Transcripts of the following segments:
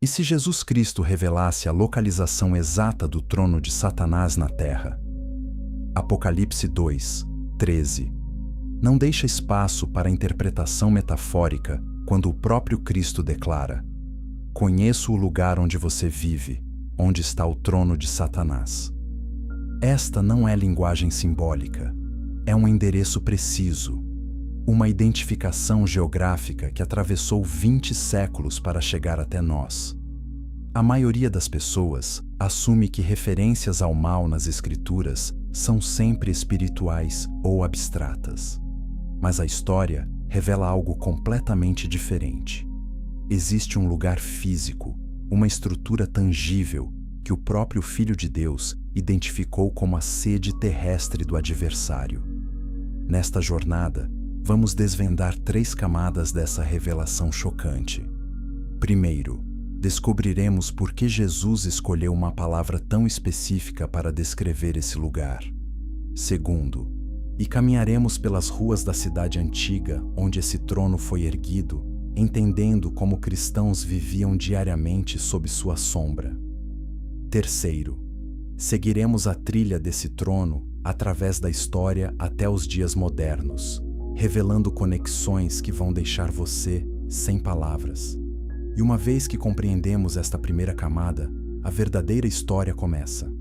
E se Jesus Cristo revelasse a localização exata do trono de Satanás na terra? Apocalipse 2, 13. Não deixa espaço para interpretação metafórica quando o próprio Cristo declara: "Conheço o lugar onde você vive, onde está o trono de Satanás." Esta não é linguagem simbólica, é um endereço preciso, uma identificação geográfica que atravessou 20 séculos para chegar até nós. A maioria das pessoas assume que referências ao mal nas Escrituras são sempre espirituais ou abstratas. Mas a história revela algo completamente diferente. Existe um lugar físico, uma estrutura tangível que o próprio Filho de Deus identificou como a sede terrestre do adversário. Nesta jornada, vamos desvendar 3 camadas dessa revelação chocante. Primeiro, descobriremos por que Jesus escolheu uma palavra tão específica para descrever esse lugar. Segundo, e caminharemos pelas ruas da cidade antiga onde esse trono foi erguido, entendendo como cristãos viviam diariamente sob sua sombra. Terceiro, seguiremos a trilha desse trono através da história até os dias modernos, revelando conexões que vão deixar você sem palavras. E uma vez que compreendemos esta primeira camada, a verdadeira história começa.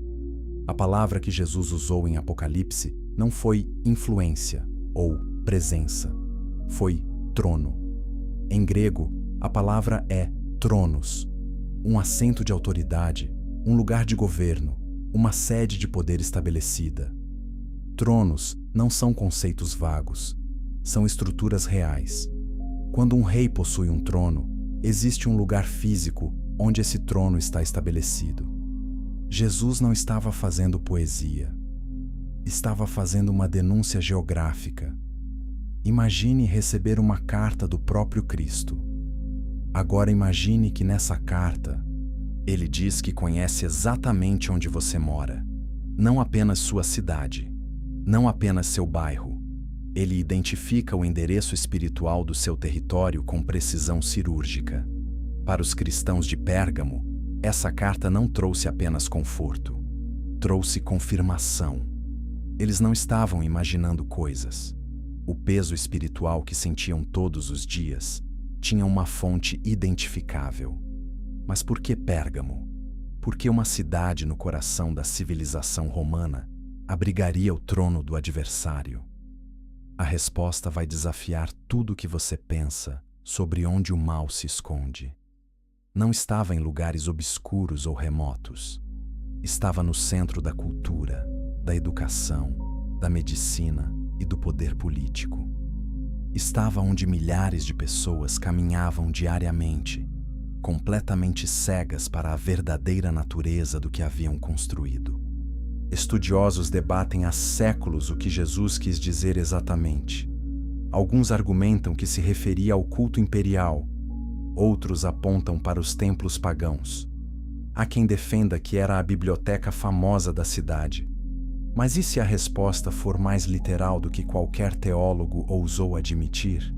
A palavra que Jesus usou em Apocalipse não foi influência ou presença, foi trono. Em grego, a palavra é tronos, um assento de autoridade, um lugar de governo, uma sede de poder estabelecida. Tronos não são conceitos vagos, são estruturas reais. Quando um rei possui um trono, existe um lugar físico onde esse trono está estabelecido. Jesus não estava fazendo poesia, estava fazendo uma denúncia geográfica. Imagine receber uma carta do próprio Cristo. Agora imagine que nessa carta, ele diz que conhece exatamente onde você mora, não apenas sua cidade, não apenas seu bairro. Ele identifica o endereço espiritual do seu território com precisão cirúrgica. Para os cristãos de Pérgamo, essa carta não trouxe apenas conforto, trouxe confirmação. Eles não estavam imaginando coisas. O peso espiritual que sentiam todos os dias tinha uma fonte identificável. Mas por que Pérgamo? Por que uma cidade no coração da civilização romana abrigaria o trono do adversário? A resposta vai desafiar tudo o que você pensa sobre onde o mal se esconde. Não estava em lugares obscuros ou remotos. Estava no centro da cultura, da educação, da medicina e do poder político. Estava onde milhares de pessoas caminhavam diariamente, completamente cegas para a verdadeira natureza do que haviam construído. Estudiosos debatem há séculos o que Jesus quis dizer exatamente. Alguns argumentam que se referia ao culto imperial, outros apontam para os templos pagãos. Há quem defenda que era a biblioteca famosa da cidade. Mas e se a resposta for mais literal do que qualquer teólogo ousou admitir?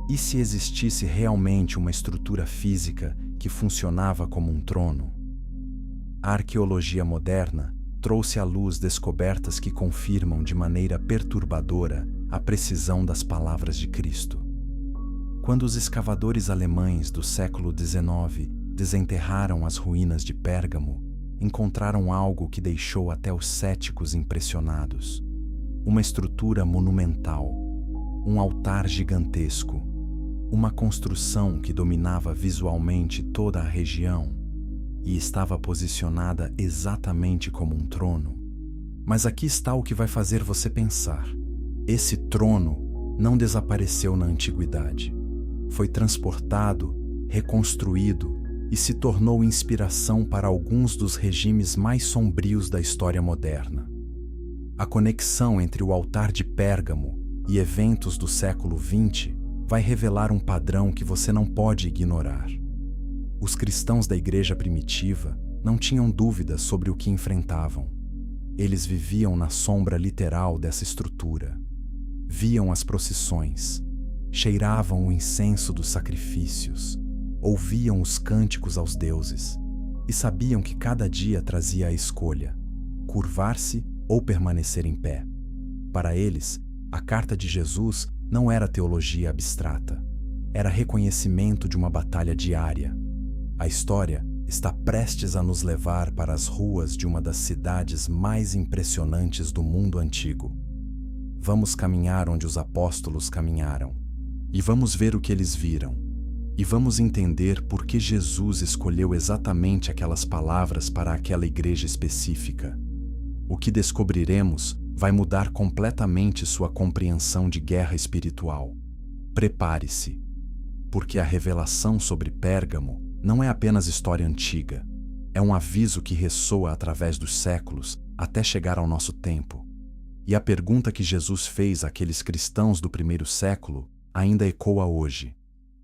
E se existisse realmente uma estrutura física que funcionava como um trono? A arqueologia moderna trouxe à luz descobertas que confirmam de maneira perturbadora a precisão das palavras de Cristo. Quando os escavadores alemães do século XIX desenterraram as ruínas de Pérgamo, encontraram algo que deixou até os céticos impressionados. Uma estrutura monumental, um altar gigantesco, uma construção que dominava visualmente toda a região e estava posicionada exatamente como um trono. Mas aqui está o que vai fazer você pensar. Esse trono não desapareceu na antiguidade. Foi transportado, reconstruído e se tornou inspiração para alguns dos regimes mais sombrios da história moderna. A conexão entre o altar de Pérgamo e eventos do século XX vai revelar um padrão que você não pode ignorar. Os cristãos da igreja primitiva não tinham dúvidas sobre o que enfrentavam. Eles viviam na sombra literal dessa estrutura. Viam as procissões, cheiravam o incenso dos sacrifícios, ouviam os cânticos aos deuses e sabiam que cada dia trazia a escolha: curvar-se ou permanecer em pé. Para eles, a carta de Jesus não era teologia abstrata, era reconhecimento de uma batalha diária. A história está prestes a nos levar para as ruas de uma das cidades mais impressionantes do mundo antigo. Vamos caminhar onde os apóstolos caminharam, e vamos ver o que eles viram, e vamos entender por que Jesus escolheu exatamente aquelas palavras para aquela igreja específica. O que descobriremos vai mudar completamente sua compreensão de guerra espiritual. Prepare-se, porque a revelação sobre Pérgamo não é apenas história antiga, é um aviso que ressoa através dos séculos até chegar ao nosso tempo. E a pergunta que Jesus fez àqueles cristãos do primeiro século ainda ecoa hoje: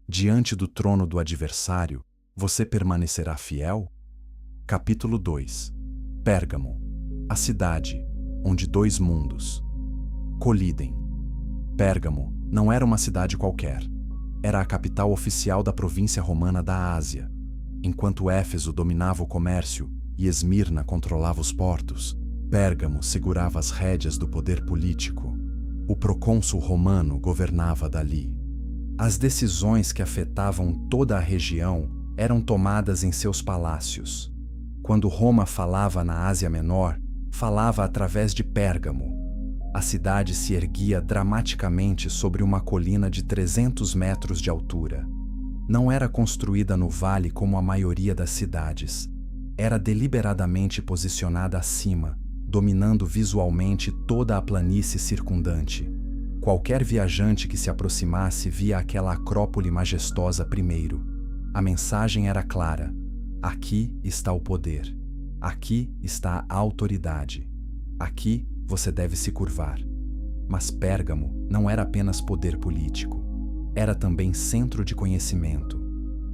diante do trono do adversário, você permanecerá fiel? Capítulo 2. Pérgamo, a cidade onde dois mundos colidem. Pérgamo não era uma cidade qualquer. Era a capital oficial da província romana da Ásia. Enquanto Éfeso dominava o comércio e Esmirna controlava os portos, Pérgamo segurava as rédeas do poder político. O procônsul romano governava dali. As decisões que afetavam toda a região eram tomadas em seus palácios. Quando Roma falava na Ásia Menor, falava através de Pérgamo. A cidade se erguia dramaticamente sobre uma colina de 300 metros de altura. Não era construída no vale como a maioria das cidades. Era deliberadamente posicionada acima, dominando visualmente toda a planície circundante. Qualquer viajante que se aproximasse via aquela acrópole majestosa primeiro. A mensagem era clara: aqui está o poder. Aqui está a autoridade. Aqui você deve se curvar. Mas Pérgamo não era apenas poder político. Era também centro de conhecimento.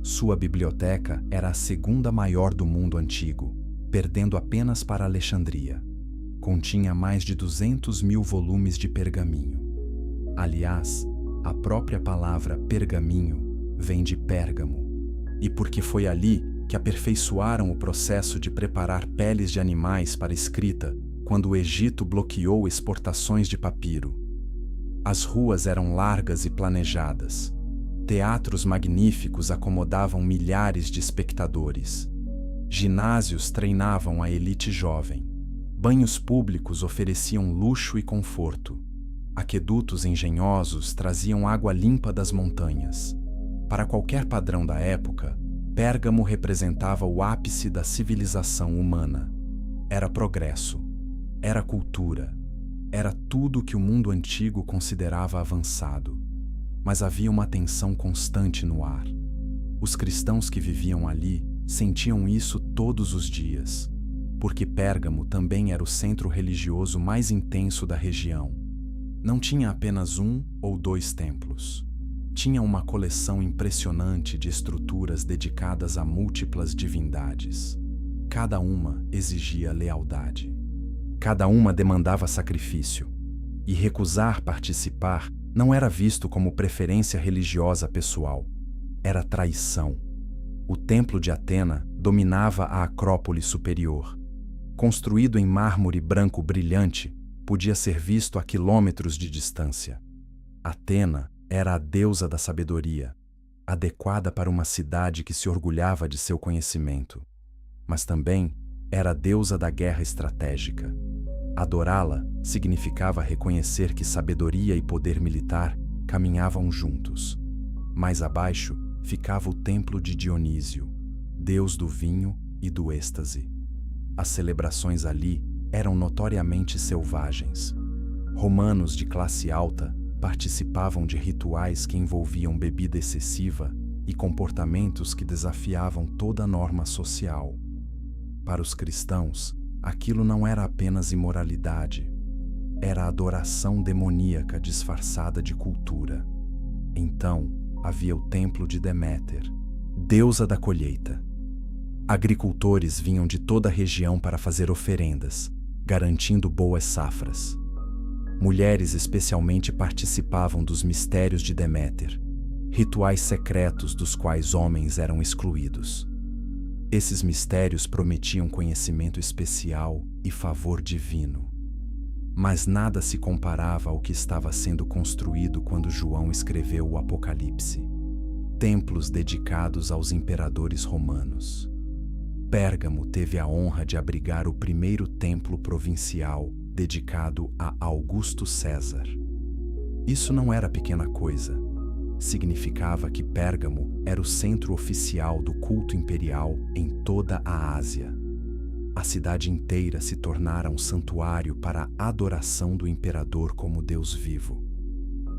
Sua biblioteca era a segunda maior do mundo antigo, perdendo apenas para Alexandria. Continha mais de 200.000 volumes de pergaminho. Aliás, a própria palavra pergaminho vem de Pérgamo. E porque foi ali que aperfeiçoaram o processo de preparar peles de animais para escrita, quando o Egito bloqueou exportações de papiro. As ruas eram largas e planejadas. Teatros magníficos acomodavam milhares de espectadores. Ginásios treinavam a elite jovem. Banhos públicos ofereciam luxo e conforto. Aquedutos engenhosos traziam água limpa das montanhas. Para qualquer padrão da época, Pérgamo representava o ápice da civilização humana. Era progresso. Era cultura, era tudo que o mundo antigo considerava avançado. Mas havia uma tensão constante no ar. Os cristãos que viviam ali sentiam isso todos os dias, porque Pérgamo também era o centro religioso mais intenso da região. Não tinha apenas um ou dois templos. Tinha uma coleção impressionante de estruturas dedicadas a múltiplas divindades. Cada uma exigia lealdade. Cada uma demandava sacrifício, e recusar participar não era visto como preferência religiosa pessoal, era traição. O templo de Atena dominava a Acrópole superior. Construído em mármore branco brilhante, podia ser visto a quilômetros de distância. Atena era a deusa da sabedoria, adequada para uma cidade que se orgulhava de seu conhecimento, mas também era a deusa da guerra estratégica. Adorá-la significava reconhecer que sabedoria e poder militar caminhavam juntos. Mais abaixo ficava o templo de Dionísio, deus do vinho e do êxtase. As celebrações ali eram notoriamente selvagens. Romanos de classe alta participavam de rituais que envolviam bebida excessiva e comportamentos que desafiavam toda a norma social. Para os cristãos, aquilo não era apenas imoralidade, era adoração demoníaca disfarçada de cultura. Então, havia o templo de Deméter, deusa da colheita. Agricultores vinham de toda a região para fazer oferendas, garantindo boas safras. Mulheres especialmente participavam dos mistérios de Deméter, rituais secretos dos quais homens eram excluídos. Esses mistérios prometiam conhecimento especial e favor divino. Mas nada se comparava ao que estava sendo construído quando João escreveu o Apocalipse. Templos dedicados aos imperadores romanos. Pérgamo teve a honra de abrigar o primeiro templo provincial dedicado a Augusto César. Isso não era pequena coisa. Significava que Pérgamo era o centro oficial do culto imperial em toda a Ásia. A cidade inteira se tornara um santuário para a adoração do imperador como Deus vivo.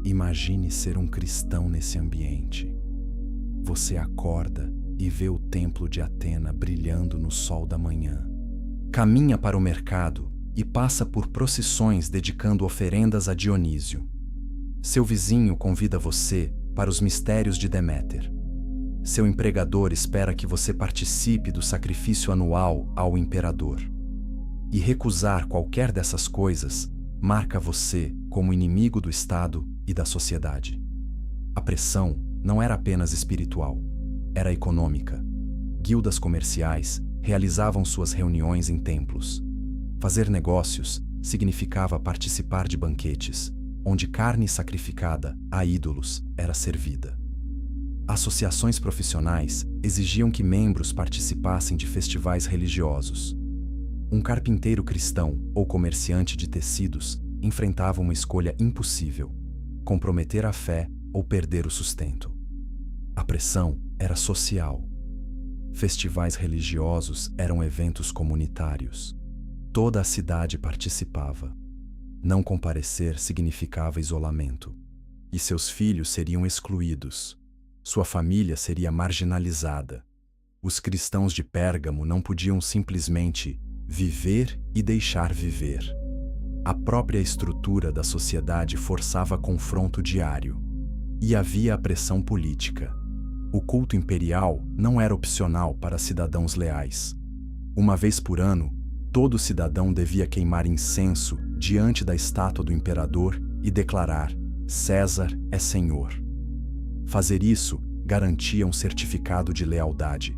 Imagine ser um cristão nesse ambiente. Você acorda e vê o templo de Atena brilhando no sol da manhã. Caminha para o mercado e passa por procissões dedicando oferendas a Dionísio. Seu vizinho convida você para os mistérios de Deméter. Seu empregador espera que você participe do sacrifício anual ao imperador. E recusar qualquer dessas coisas marca você como inimigo do Estado e da sociedade. A pressão não era apenas espiritual, era econômica. Guildas comerciais realizavam suas reuniões em templos. Fazer negócios significava participar de banquetes, onde carne sacrificada a ídolos era servida. Associações profissionais exigiam que membros participassem de festivais religiosos. Um carpinteiro cristão ou comerciante de tecidos enfrentava uma escolha impossível: comprometer a fé ou perder o sustento. A pressão era social. Festivais religiosos eram eventos comunitários. Toda a cidade participava. Não comparecer significava isolamento. E seus filhos seriam excluídos. Sua família seria marginalizada. Os cristãos de Pérgamo não podiam simplesmente viver e deixar viver. A própria estrutura da sociedade forçava confronto diário. E havia a pressão política. O culto imperial não era opcional para cidadãos leais. Uma vez por ano, todo cidadão devia queimar incenso diante da estátua do imperador e declarar: César é Senhor. Fazer isso garantia um certificado de lealdade.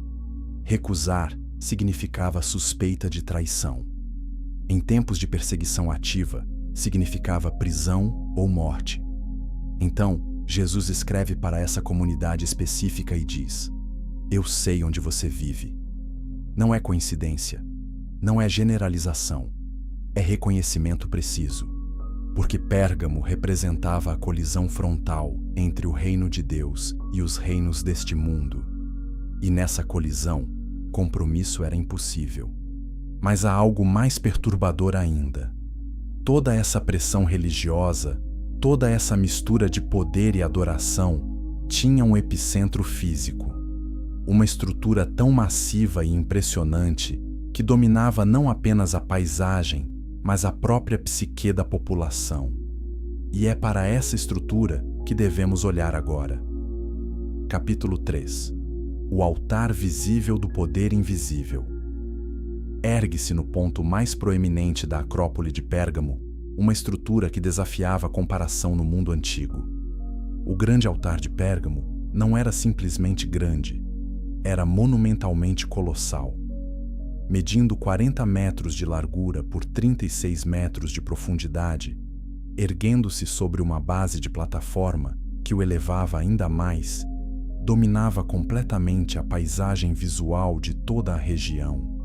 Recusar significava suspeita de traição. Em tempos de perseguição ativa, significava prisão ou morte. Então, Jesus escreve para essa comunidade específica e diz: Eu sei onde você vive. Não é coincidência, não é generalização, é reconhecimento preciso. Porque Pérgamo representava a colisão frontal entre o reino de Deus e os reinos deste mundo. E nessa colisão, compromisso era impossível. Mas há algo mais perturbador ainda. Toda essa pressão religiosa, toda essa mistura de poder e adoração, tinha um epicentro físico. Uma estrutura tão massiva e impressionante que dominava não apenas a paisagem, mas a própria psique da população. E é para essa estrutura que devemos olhar agora. Capítulo 3. O altar visível do poder invisível. Ergue-se no ponto mais proeminente da Acrópole de Pérgamo uma estrutura que desafiava a comparação no mundo antigo. O grande altar de Pérgamo não era simplesmente grande, era monumentalmente colossal. Medindo 40 metros de largura por 36 metros de profundidade, erguendo-se sobre uma base de plataforma que o elevava ainda mais, dominava completamente a paisagem visual de toda a região.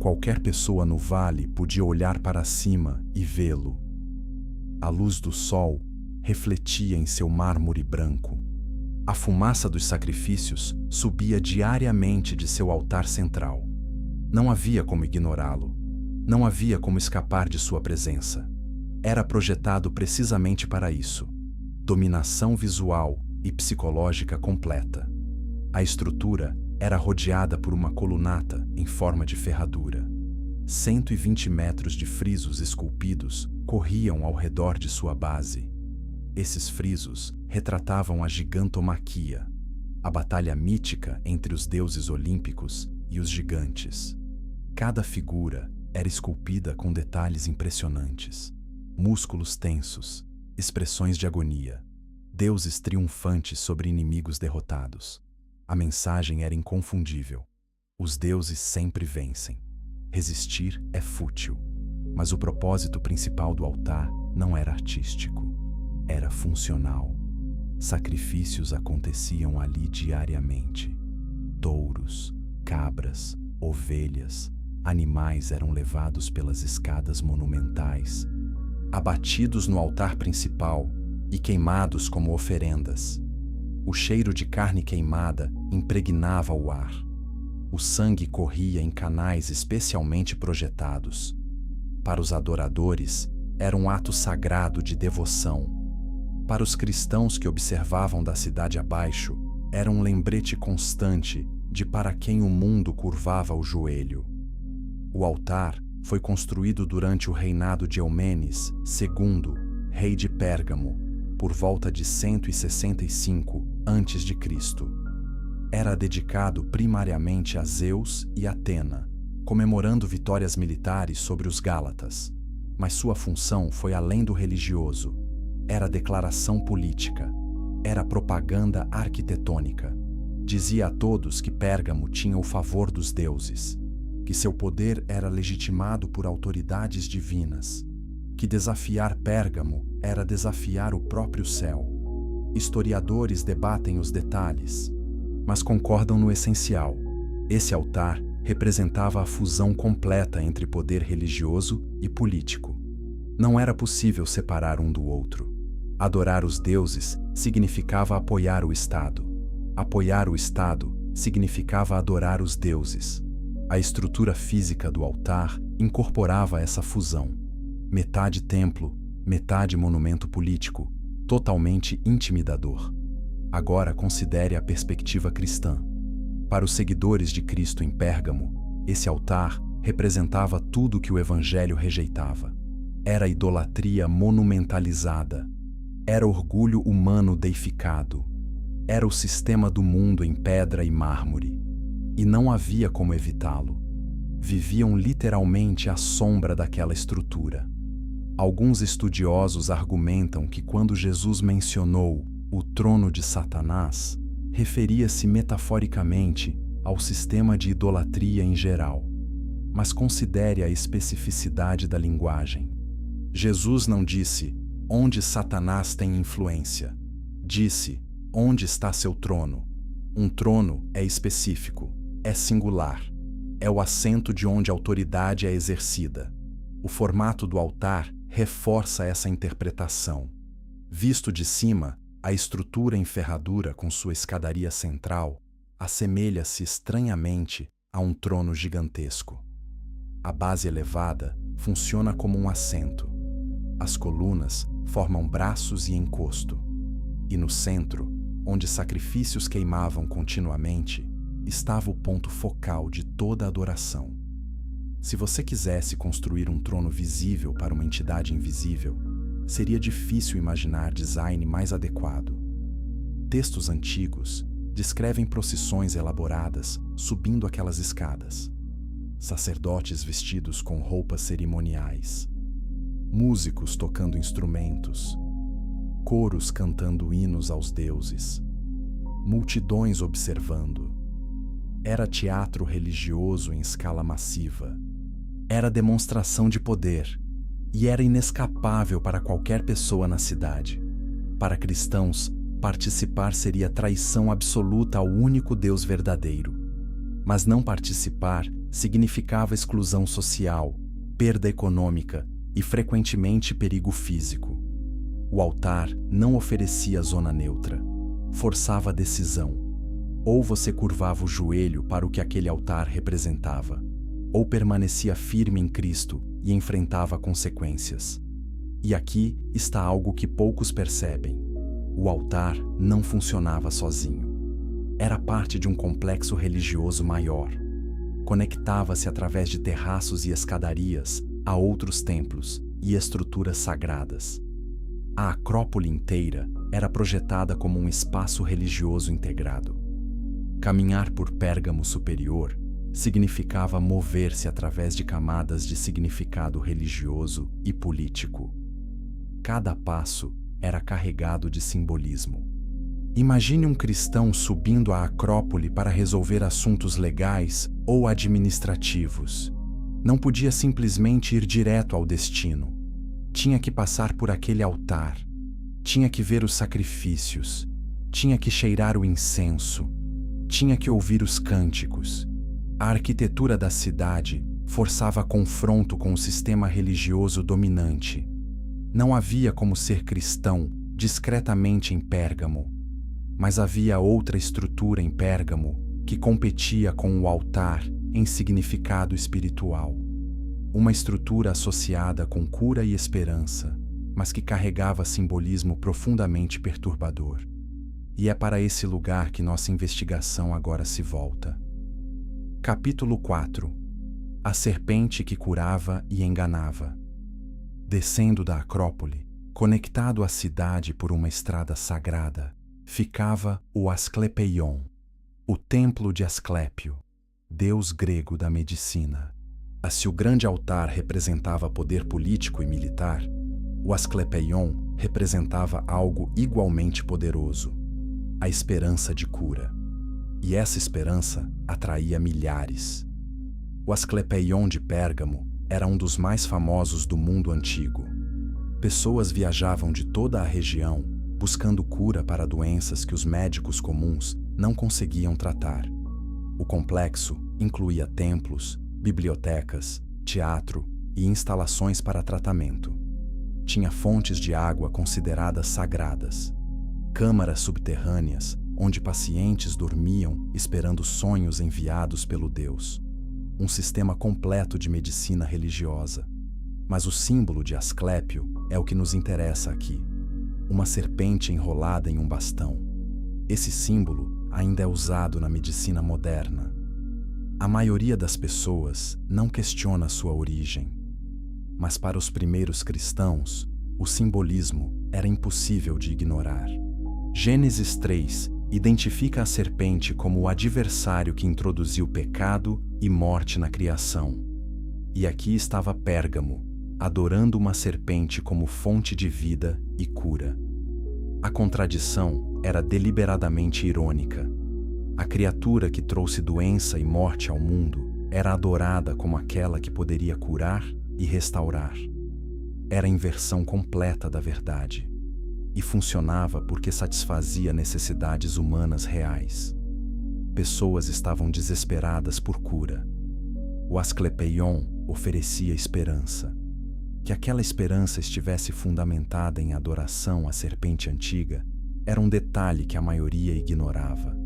Qualquer pessoa no vale podia olhar para cima e vê-lo. A luz do sol refletia em seu mármore branco. A fumaça dos sacrifícios subia diariamente de seu altar central. Não havia como ignorá-lo. Não havia como escapar de sua presença. Era projetado precisamente para isso: dominação visual e psicológica completa. A estrutura era rodeada por uma colunata em forma de ferradura. 120 metros de frisos esculpidos corriam ao redor de sua base. Esses frisos retratavam a gigantomaquia, a batalha mítica entre os deuses olímpicos e os gigantes. Cada figura era esculpida com detalhes impressionantes: músculos tensos, expressões de agonia, deuses triunfantes sobre inimigos derrotados. A mensagem era inconfundível. Os deuses sempre vencem. Resistir é fútil. Mas o propósito principal do altar não era artístico, era funcional. Sacrifícios aconteciam ali diariamente. Touros, cabras, ovelhas, animais eram levados pelas escadas monumentais, abatidos no altar principal e queimados como oferendas. O cheiro de carne queimada impregnava o ar. O sangue corria em canais especialmente projetados. Para os adoradores, era um ato sagrado de devoção. Para os cristãos que observavam da cidade abaixo, era um lembrete constante de para quem o mundo curvava o joelho. O altar foi construído durante o reinado de Eumenes II, rei de Pérgamo, por volta de 165 a.C. Era dedicado primariamente a Zeus e Atena, comemorando vitórias militares sobre os Gálatas. Mas sua função foi além do religioso. Era declaração política. Era propaganda arquitetônica. Dizia a todos que Pérgamo tinha o favor dos deuses, que seu poder era legitimado por autoridades divinas, que desafiar Pérgamo era desafiar o próprio céu. Historiadores debatem os detalhes, mas concordam no essencial. Esse altar representava a fusão completa entre poder religioso e político. Não era possível separar um do outro. Adorar os deuses significava apoiar o Estado. Apoiar o Estado significava adorar os deuses. A estrutura física do altar incorporava essa fusão. Metade templo, metade monumento político, totalmente intimidador. Agora considere a perspectiva cristã. Para os seguidores de Cristo em Pérgamo, esse altar representava tudo que o Evangelho rejeitava. Era idolatria monumentalizada. Era orgulho humano deificado. Era o sistema do mundo em pedra e mármore. E não havia como evitá-lo. Viviam literalmente à sombra daquela estrutura. Alguns estudiosos argumentam que quando Jesus mencionou o trono de Satanás, referia-se metaforicamente ao sistema de idolatria em geral. Mas considere a especificidade da linguagem. Jesus não disse, onde Satanás tem influência. Disse, onde está seu trono? Um trono é específico, é singular. É o assento de onde a autoridade é exercida. O formato do altar reforça essa interpretação. Visto de cima, a estrutura em ferradura com sua escadaria central assemelha-se estranhamente a um trono gigantesco. A base elevada funciona como um assento. As colunas formam braços e encosto. E no centro, onde sacrifícios queimavam continuamente, estava o ponto focal de toda a adoração. Se você quisesse construir um trono visível para uma entidade invisível, seria difícil imaginar design mais adequado. Textos antigos descrevem procissões elaboradas subindo aquelas escadas. Sacerdotes vestidos com roupas cerimoniais. Músicos tocando instrumentos. Coros cantando hinos aos deuses. Multidões observando. Era teatro religioso em escala massiva. Era demonstração de poder. E era inescapável para qualquer pessoa na cidade. Para cristãos, participar seria traição absoluta ao único Deus verdadeiro. Mas não participar significava exclusão social, perda econômica e frequentemente perigo físico. O altar não oferecia zona neutra, forçava a decisão. Ou você curvava o joelho para o que aquele altar representava, ou permanecia firme em Cristo e enfrentava consequências. E aqui está algo que poucos percebem. O altar não funcionava sozinho. Era parte de um complexo religioso maior. Conectava-se através de terraços e escadarias a outros templos e estruturas sagradas. A Acrópole inteira era projetada como um espaço religioso integrado. Caminhar por Pérgamo Superior significava mover-se através de camadas de significado religioso e político. Cada passo era carregado de simbolismo. Imagine um cristão subindo à Acrópole para resolver assuntos legais ou administrativos. Não podia simplesmente ir direto ao destino. Tinha que passar por aquele altar. Tinha que ver os sacrifícios. Tinha que cheirar o incenso. Tinha que ouvir os cânticos. A arquitetura da cidade forçava confronto com o sistema religioso dominante. Não havia como ser cristão discretamente em Pérgamo, mas havia outra estrutura em Pérgamo que competia com o altar em significado espiritual. Uma estrutura associada com cura e esperança, mas que carregava simbolismo profundamente perturbador. E é para esse lugar que nossa investigação agora se volta. Capítulo 4. A serpente que curava e enganava. Descendo da Acrópole, conectado à cidade por uma estrada sagrada, ficava o Asclepeion, o templo de Asclépio, deus grego da medicina. Se o grande altar representava poder político e militar, o Asclepeion representava algo igualmente poderoso: a esperança de cura. E essa esperança atraía milhares. O Asclepeion de Pérgamo era um dos mais famosos do mundo antigo. Pessoas viajavam de toda a região buscando cura para doenças que os médicos comuns não conseguiam tratar. O complexo incluía templos, bibliotecas, teatro e instalações para tratamento. Tinha fontes de água consideradas sagradas, câmaras subterrâneas onde pacientes dormiam esperando sonhos enviados pelo Deus. Um sistema completo de medicina religiosa. Mas o símbolo de Asclépio é o que nos interessa aqui: uma serpente enrolada em um bastão. Esse símbolo ainda é usado na medicina moderna. A maioria das pessoas não questiona sua origem, mas para os primeiros cristãos, o simbolismo era impossível de ignorar. Gênesis 3 identifica a serpente como o adversário que introduziu pecado e morte na criação. E aqui estava Pérgamo, adorando uma serpente como fonte de vida e cura. A contradição era deliberadamente irônica. A criatura que trouxe doença e morte ao mundo era adorada como aquela que poderia curar e restaurar. Era a inversão completa da verdade. E funcionava porque satisfazia necessidades humanas reais. Pessoas estavam desesperadas por cura. O Asclepeion oferecia esperança. Que aquela esperança estivesse fundamentada em adoração à serpente antiga era um detalhe que a maioria ignorava.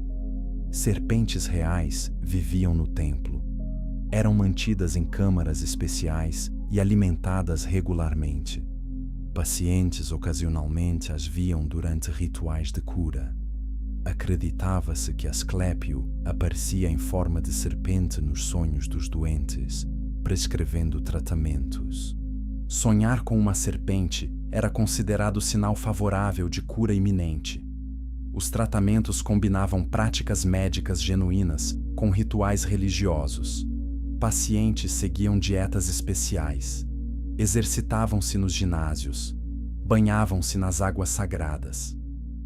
Serpentes reais viviam no templo. Eram mantidas em câmaras especiais e alimentadas regularmente. Pacientes ocasionalmente as viam durante rituais de cura. Acreditava-se que Asclépio aparecia em forma de serpente nos sonhos dos doentes, prescrevendo tratamentos. Sonhar com uma serpente era considerado sinal favorável de cura iminente. Os tratamentos combinavam práticas médicas genuínas com rituais religiosos. Pacientes seguiam dietas especiais, exercitavam-se nos ginásios, banhavam-se nas águas sagradas,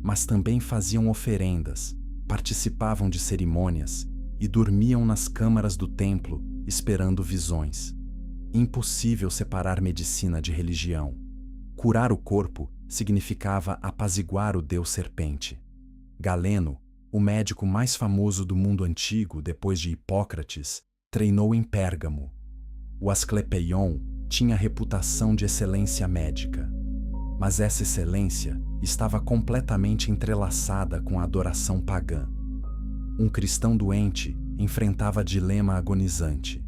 mas também faziam oferendas, participavam de cerimônias e dormiam nas câmaras do templo esperando visões. Impossível separar medicina de religião. Curar o corpo significava apaziguar o deus serpente. Galeno, o médico mais famoso do mundo antigo depois de Hipócrates, treinou em Pérgamo. O Asclepeion tinha reputação de excelência médica, mas essa excelência estava completamente entrelaçada com a adoração pagã. Um cristão doente enfrentava dilema agonizante.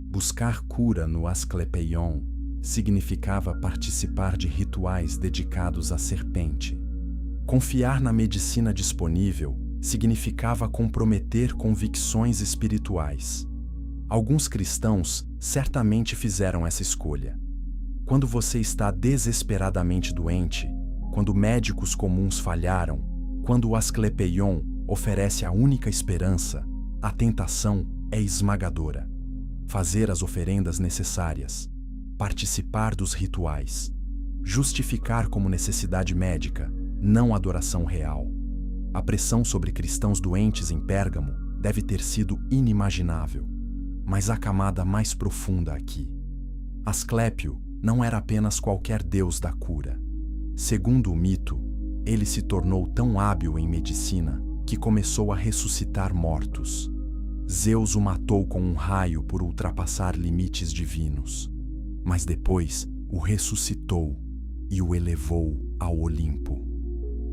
Buscar cura no Asclepeion significava participar de rituais dedicados à serpente. Confiar na medicina disponível significava comprometer convicções espirituais. Alguns cristãos certamente fizeram essa escolha. Quando você está desesperadamente doente, quando médicos comuns falharam, quando o Asclepeion oferece a única esperança, a tentação é esmagadora. Fazer as oferendas necessárias, participar dos rituais, justificar como necessidade médica, não adoração real. A pressão sobre cristãos doentes em Pérgamo deve ter sido inimaginável. Mas há camada mais profunda aqui. Asclépio não era apenas qualquer deus da cura. Segundo o mito, ele se tornou tão hábil em medicina que começou a ressuscitar mortos. Zeus o matou com um raio por ultrapassar limites divinos. Mas depois o ressuscitou e o elevou ao Olimpo.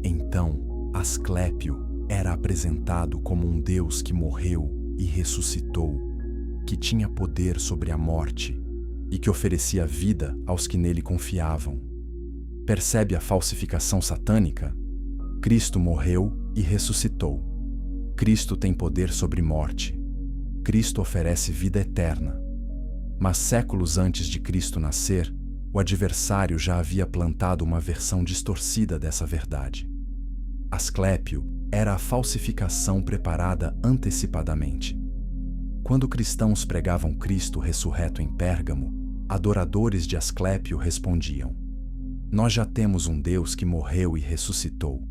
Então, Asclépio era apresentado como um deus que morreu e ressuscitou, que tinha poder sobre a morte e que oferecia vida aos que nele confiavam. Percebe a falsificação satânica? Cristo morreu e ressuscitou. Cristo tem poder sobre morte. Cristo oferece vida eterna. Mas séculos antes de Cristo nascer, o adversário já havia plantado uma versão distorcida dessa verdade. Asclépio era a falsificação preparada antecipadamente. Quando cristãos pregavam Cristo ressurreto em Pérgamo, adoradores de Asclépio respondiam: "Nós já temos um Deus que morreu e ressuscitou.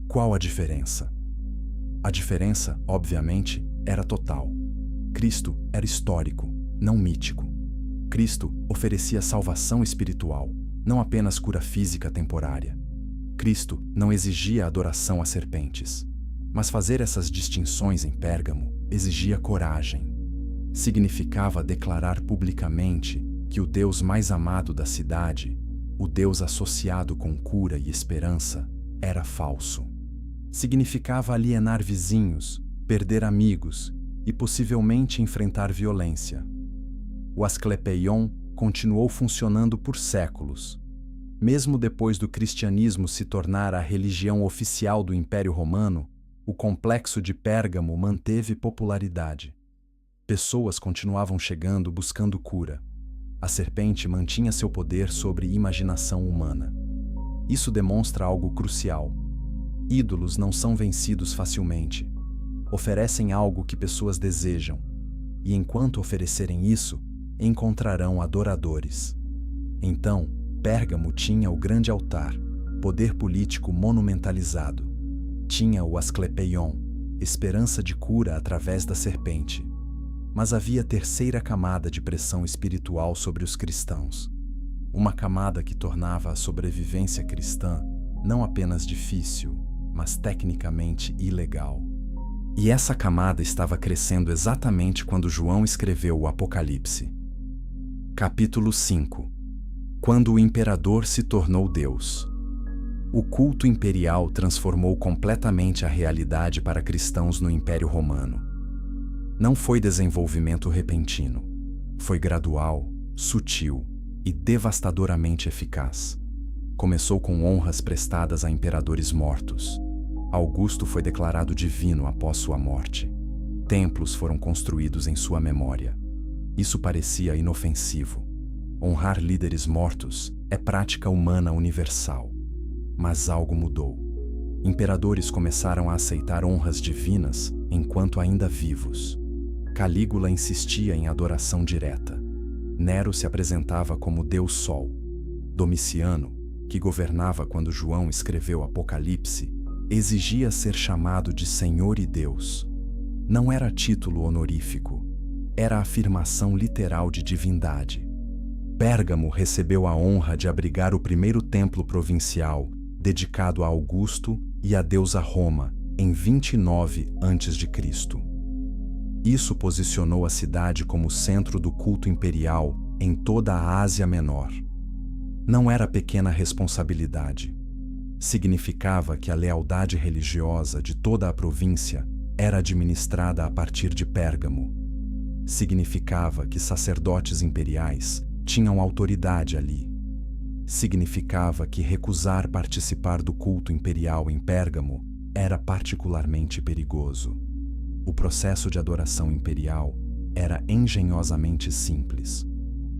Qual a diferença?" A diferença, obviamente, era total. Cristo era histórico, não mítico. Cristo oferecia salvação espiritual, não apenas cura física temporária. Cristo não exigia adoração a serpentes. Mas fazer essas distinções em Pérgamo exigia coragem. Significava declarar publicamente que o Deus mais amado da cidade, o Deus associado com cura e esperança, era falso. Significava alienar vizinhos, perder amigos e possivelmente enfrentar violência. O Asclepeion continuou funcionando por séculos. Mesmo depois do cristianismo se tornar a religião oficial do Império Romano, o complexo de Pérgamo manteve popularidade. Pessoas continuavam chegando buscando cura. A serpente mantinha seu poder sobre a imaginação humana. Isso demonstra algo crucial. Ídolos não são vencidos facilmente. Oferecem algo que pessoas desejam. E enquanto oferecerem isso, encontrarão adoradores. Então, Pérgamo tinha o grande altar, poder político monumentalizado. Tinha o Asclepeion, esperança de cura através da serpente. Mas havia terceira camada de pressão espiritual sobre os cristãos. Uma camada que tornava a sobrevivência cristã não apenas difícil, mas tecnicamente ilegal. E essa camada estava crescendo exatamente quando João escreveu o Apocalipse. Capítulo 5. Quando o imperador se tornou Deus. O culto imperial transformou completamente a realidade para cristãos no Império Romano. Não foi desenvolvimento repentino. Foi gradual, sutil e devastadoramente eficaz. Começou com honras prestadas a imperadores mortos. Augusto foi declarado divino após sua morte. Templos foram construídos em sua memória. Isso parecia inofensivo. Honrar líderes mortos é prática humana universal. Mas algo mudou. Imperadores começaram a aceitar honras divinas enquanto ainda vivos. Calígula insistia em adoração direta. Nero se apresentava como Deus Sol. Domiciano, que governava quando João escreveu Apocalipse, exigia ser chamado de Senhor e Deus. Não era título honorífico, era afirmação literal de divindade. Pérgamo recebeu a honra de abrigar o primeiro templo provincial, dedicado a Augusto e a deusa Roma, em 29 a.C. Isso posicionou a cidade como centro do culto imperial em toda a Ásia Menor. Não era pequena responsabilidade. Significava que a lealdade religiosa de toda a província era administrada a partir de Pérgamo. Significava que sacerdotes imperiais tinham autoridade ali. Significava que recusar participar do culto imperial em Pérgamo era particularmente perigoso. O processo de adoração imperial era engenhosamente simples.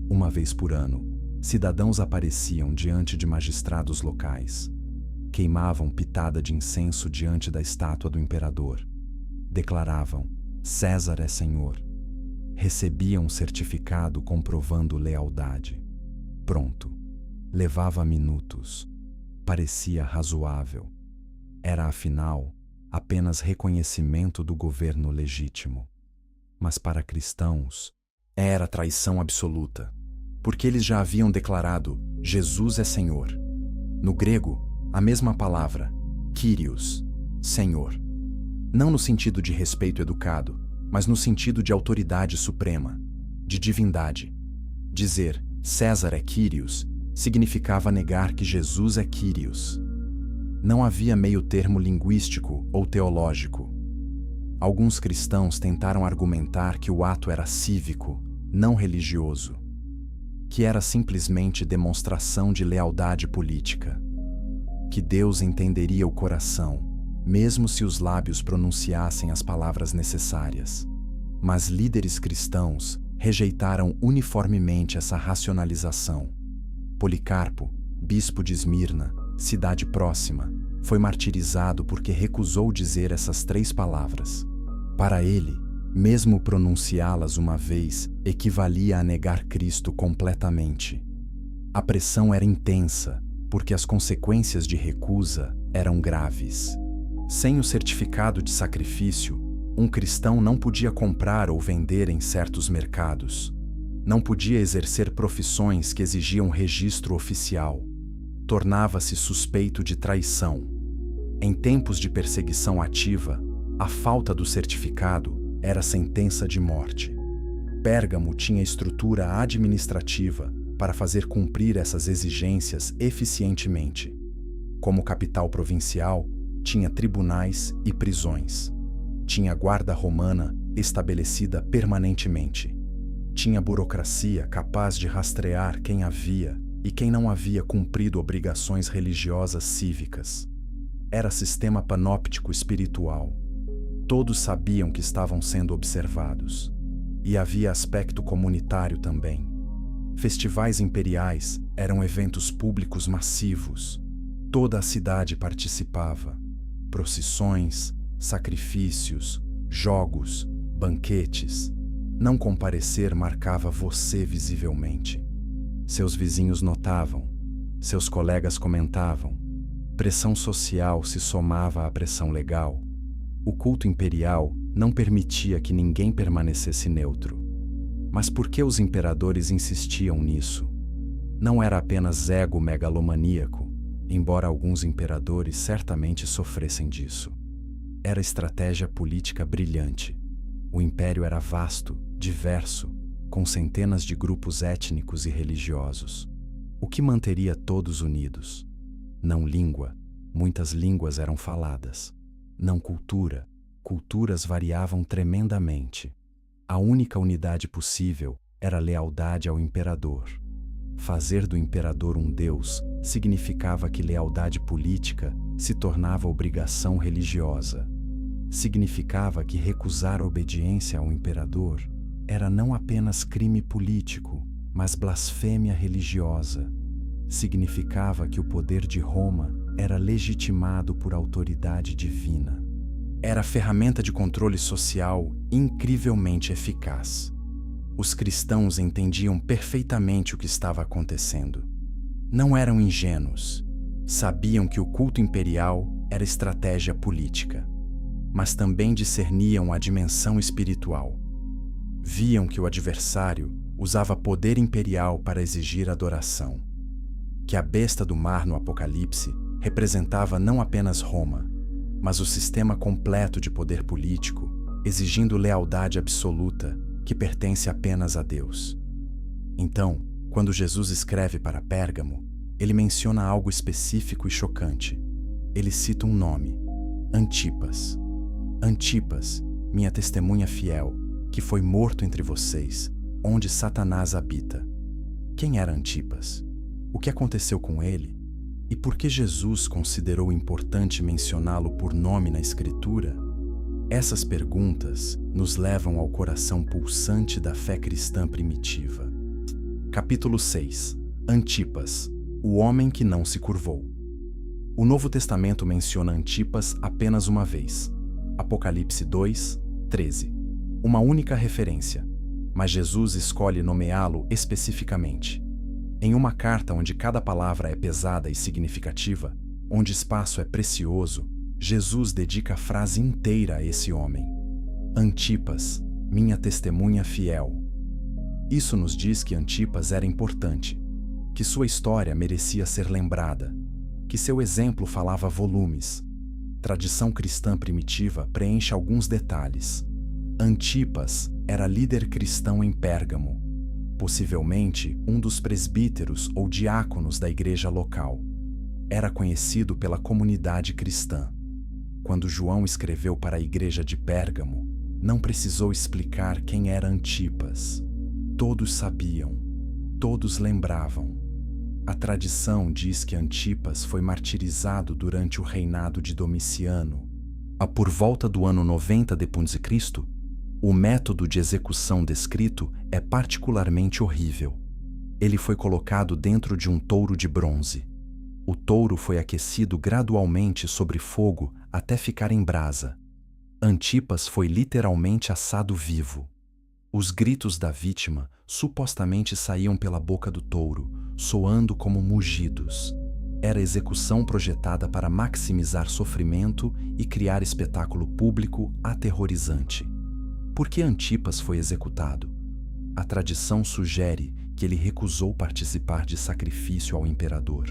Uma vez por ano, cidadãos apareciam diante de magistrados locais. Queimavam pitada de incenso diante da estátua do imperador. Declaravam: César é senhor. Recebiam um certificado comprovando lealdade. Pronto. Levava minutos. Parecia razoável. Era, afinal, apenas reconhecimento do governo legítimo. Mas para cristãos, era traição absoluta, porque eles já haviam declarado: Jesus é Senhor. No grego, a mesma palavra, Kyrios, Senhor. Não no sentido de respeito educado, mas no sentido de autoridade suprema, de divindade. Dizer César é Kyrios significava negar que Jesus é Kyrios. Não havia meio termo linguístico ou teológico. Alguns cristãos tentaram argumentar que o ato era cívico, não religioso, que era simplesmente demonstração de lealdade política, que Deus entenderia o coração, mesmo se os lábios pronunciassem as palavras necessárias. Mas líderes cristãos rejeitaram uniformemente essa racionalização. Policarpo, bispo de Esmirna, cidade próxima, foi martirizado porque recusou dizer essas 3 palavras. Para ele, mesmo pronunciá-las uma vez equivalia a negar Cristo completamente. A pressão era intensa, porque as consequências de recusa eram graves. Sem o certificado de sacrifício, um cristão não podia comprar ou vender em certos mercados. Não podia exercer profissões que exigiam registro oficial. Tornava-se suspeito de traição. Em tempos de perseguição ativa, a falta do certificado era sentença de morte. Pérgamo tinha estrutura administrativa para fazer cumprir essas exigências eficientemente. Como capital provincial, tinha tribunais e prisões. Tinha guarda romana estabelecida permanentemente. Tinha burocracia capaz de rastrear quem havia e quem não havia cumprido obrigações religiosas cívicas. Era sistema panóptico espiritual. Todos sabiam que estavam sendo observados. E havia aspecto comunitário também. Festivais imperiais eram eventos públicos massivos. Toda a cidade participava. Procissões, sacrifícios, jogos, banquetes. Não comparecer marcava você visivelmente. Seus vizinhos notavam, seus colegas comentavam. Pressão social se somava à pressão legal. O culto imperial não permitia que ninguém permanecesse neutro. Mas por que os imperadores insistiam nisso? Não era apenas ego megalomaníaco, embora alguns imperadores certamente sofressem disso. Era estratégia política brilhante. O império era vasto, diverso, com centenas de grupos étnicos e religiosos. O que manteria todos unidos? Não língua, muitas línguas eram faladas. Não cultura, culturas variavam tremendamente. A única unidade possível era a lealdade ao imperador. Fazer do imperador um deus significava que lealdade política se tornava obrigação religiosa. Significava que recusar a obediência ao imperador era não apenas crime político, mas blasfêmia religiosa. Significava que o poder de Roma era legitimado por autoridade divina. Era ferramenta de controle social incrivelmente eficaz. Os cristãos entendiam perfeitamente o que estava acontecendo. Não eram ingênuos. Sabiam que o culto imperial era estratégia política, mas também discerniam a dimensão espiritual. Viam que o adversário usava poder imperial para exigir adoração. Que a besta do mar no Apocalipse representava não apenas Roma, mas o sistema completo de poder político, exigindo lealdade absoluta que pertence apenas a Deus. Então, quando Jesus escreve para Pérgamo, ele menciona algo específico e chocante. Ele cita um nome: Antipas. Antipas, minha testemunha fiel, que foi morto entre vocês, onde Satanás habita. Quem era Antipas? O que aconteceu com ele? E por que Jesus considerou importante mencioná-lo por nome na Escritura? Essas perguntas nos levam ao coração pulsante da fé cristã primitiva. Capítulo 6. Antipas, o homem que não se curvou. O Novo Testamento menciona Antipas apenas uma vez. Apocalipse 2, 13. Uma única referência, mas Jesus escolhe nomeá-lo especificamente. Em uma carta onde cada palavra é pesada e significativa, onde espaço é precioso, Jesus dedica a frase inteira a esse homem. Antipas, minha testemunha fiel. Isso nos diz que Antipas era importante, que sua história merecia ser lembrada, que seu exemplo falava volumes. Tradição cristã primitiva preenche alguns detalhes. Antipas era líder cristão em Pérgamo, possivelmente um dos presbíteros ou diáconos da igreja local. Era conhecido pela comunidade cristã. Quando João escreveu para a igreja de Pérgamo, não precisou explicar quem era Antipas. Todos sabiam, todos lembravam. A tradição diz que Antipas foi martirizado durante o reinado de Domiciano. Por volta do ano 90 d.C., o método de execução descrito é particularmente horrível. Ele foi colocado dentro de um touro de bronze. O touro foi aquecido gradualmente sobre fogo até ficar em brasa. Antipas foi literalmente assado vivo. Os gritos da vítima supostamente saíam pela boca do touro, soando como mugidos. Era execução projetada para maximizar sofrimento e criar espetáculo público aterrorizante. Por que Antipas foi executado? A tradição sugere que ele recusou participar de sacrifício ao imperador.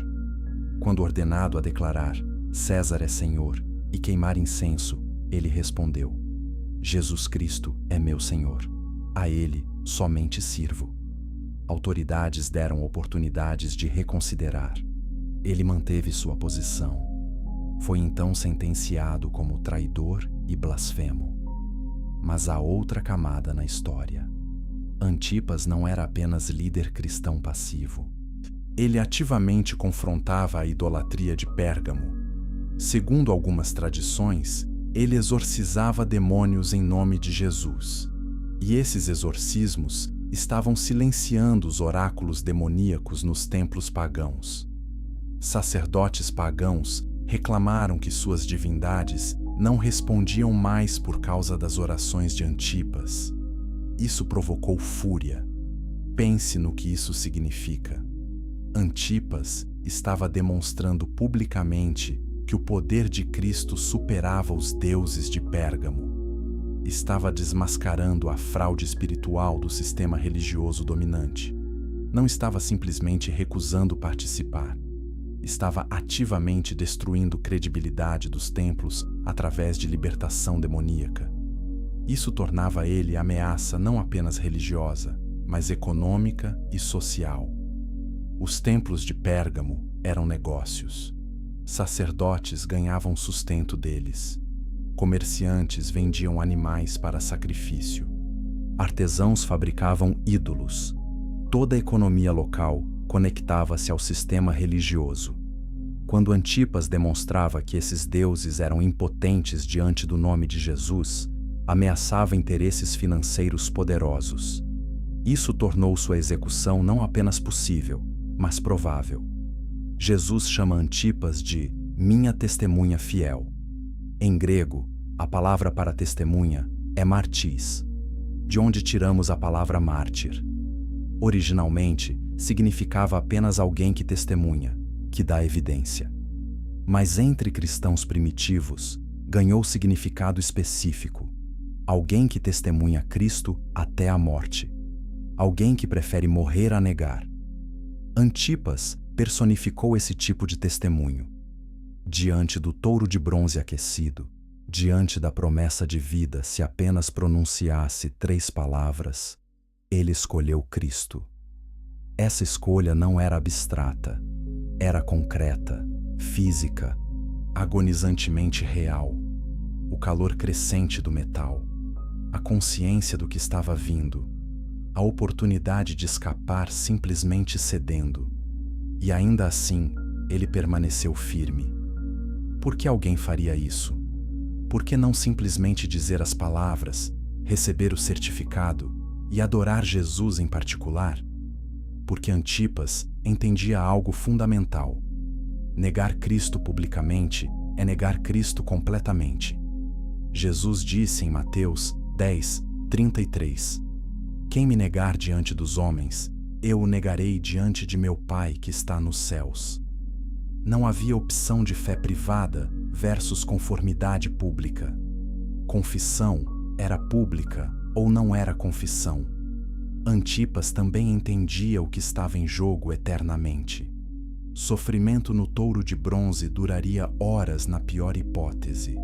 Quando ordenado a declarar César é Senhor e queimar incenso, ele respondeu: Jesus Cristo é meu Senhor. A ele somente sirvo. Autoridades deram oportunidades de reconsiderar. Ele manteve sua posição. Foi então sentenciado como traidor e blasfemo. Mas há outra camada na história. Antipas não era apenas líder cristão passivo. Ele ativamente confrontava a idolatria de Pérgamo. Segundo algumas tradições, ele exorcizava demônios em nome de Jesus. E esses exorcismos estavam silenciando os oráculos demoníacos nos templos pagãos. Sacerdotes pagãos reclamaram que suas divindades não respondiam mais por causa das orações de Antipas. Isso provocou fúria. Pense no que isso significa. Antipas estava demonstrando publicamente que o poder de Cristo superava os deuses de Pérgamo. Estava desmascarando a fraude espiritual do sistema religioso dominante. Não estava simplesmente recusando participar. Estava ativamente destruindo credibilidade dos templos através de libertação demoníaca. Isso tornava ele ameaça não apenas religiosa, mas econômica e social. Os templos de Pérgamo eram negócios. Sacerdotes ganhavam sustento deles. Comerciantes vendiam animais para sacrifício. Artesãos fabricavam ídolos. Toda a economia local conectava-se ao sistema religioso. Quando Antipas demonstrava que esses deuses eram impotentes diante do nome de Jesus, ameaçava interesses financeiros poderosos. Isso tornou sua execução não apenas possível, mas provável. Jesus chama Antipas de minha testemunha fiel. Em grego, a palavra para testemunha é martis, de onde tiramos a palavra mártir. Originalmente, significava apenas alguém que testemunha, que dá evidência. Mas entre cristãos primitivos, ganhou significado específico. Alguém que testemunha Cristo até a morte. Alguém que prefere morrer a negar. Antipas personificou esse tipo de testemunho. Diante do touro de bronze aquecido, diante da promessa de vida se apenas pronunciasse 3 palavras, ele escolheu Cristo. Essa escolha não era abstrata, era concreta, física, agonizantemente real. O calor crescente do metal, a consciência do que estava vindo, a oportunidade de escapar simplesmente cedendo. E ainda assim, ele permaneceu firme. Por que alguém faria isso? Por que não simplesmente dizer as palavras, receber o certificado e adorar Jesus em particular? Porque Antipas entendia algo fundamental. Negar Cristo publicamente é negar Cristo completamente. Jesus disse em Mateus 10:33: Quem me negar diante dos homens, Eu o negarei diante de meu Pai que está nos céus. Não havia opção de fé privada versus conformidade pública. Confissão era pública ou não era confissão. Antipas também entendia o que estava em jogo eternamente. Sofrimento no touro de bronze duraria horas na pior hipótese,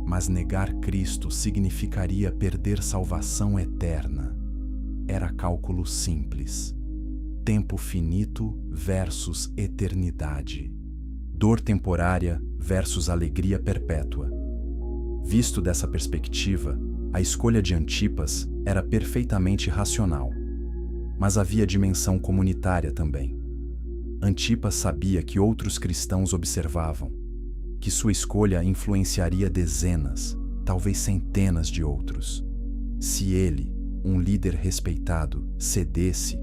mas negar Cristo significaria perder salvação eterna. Era cálculo simples. Tempo finito versus eternidade. Dor temporária versus alegria perpétua. Visto dessa perspectiva, a escolha de Antipas era perfeitamente racional. Mas havia dimensão comunitária também. Antipas sabia que outros cristãos observavam, que sua escolha influenciaria dezenas, talvez centenas de outros. Se ele, um líder respeitado, cedesse,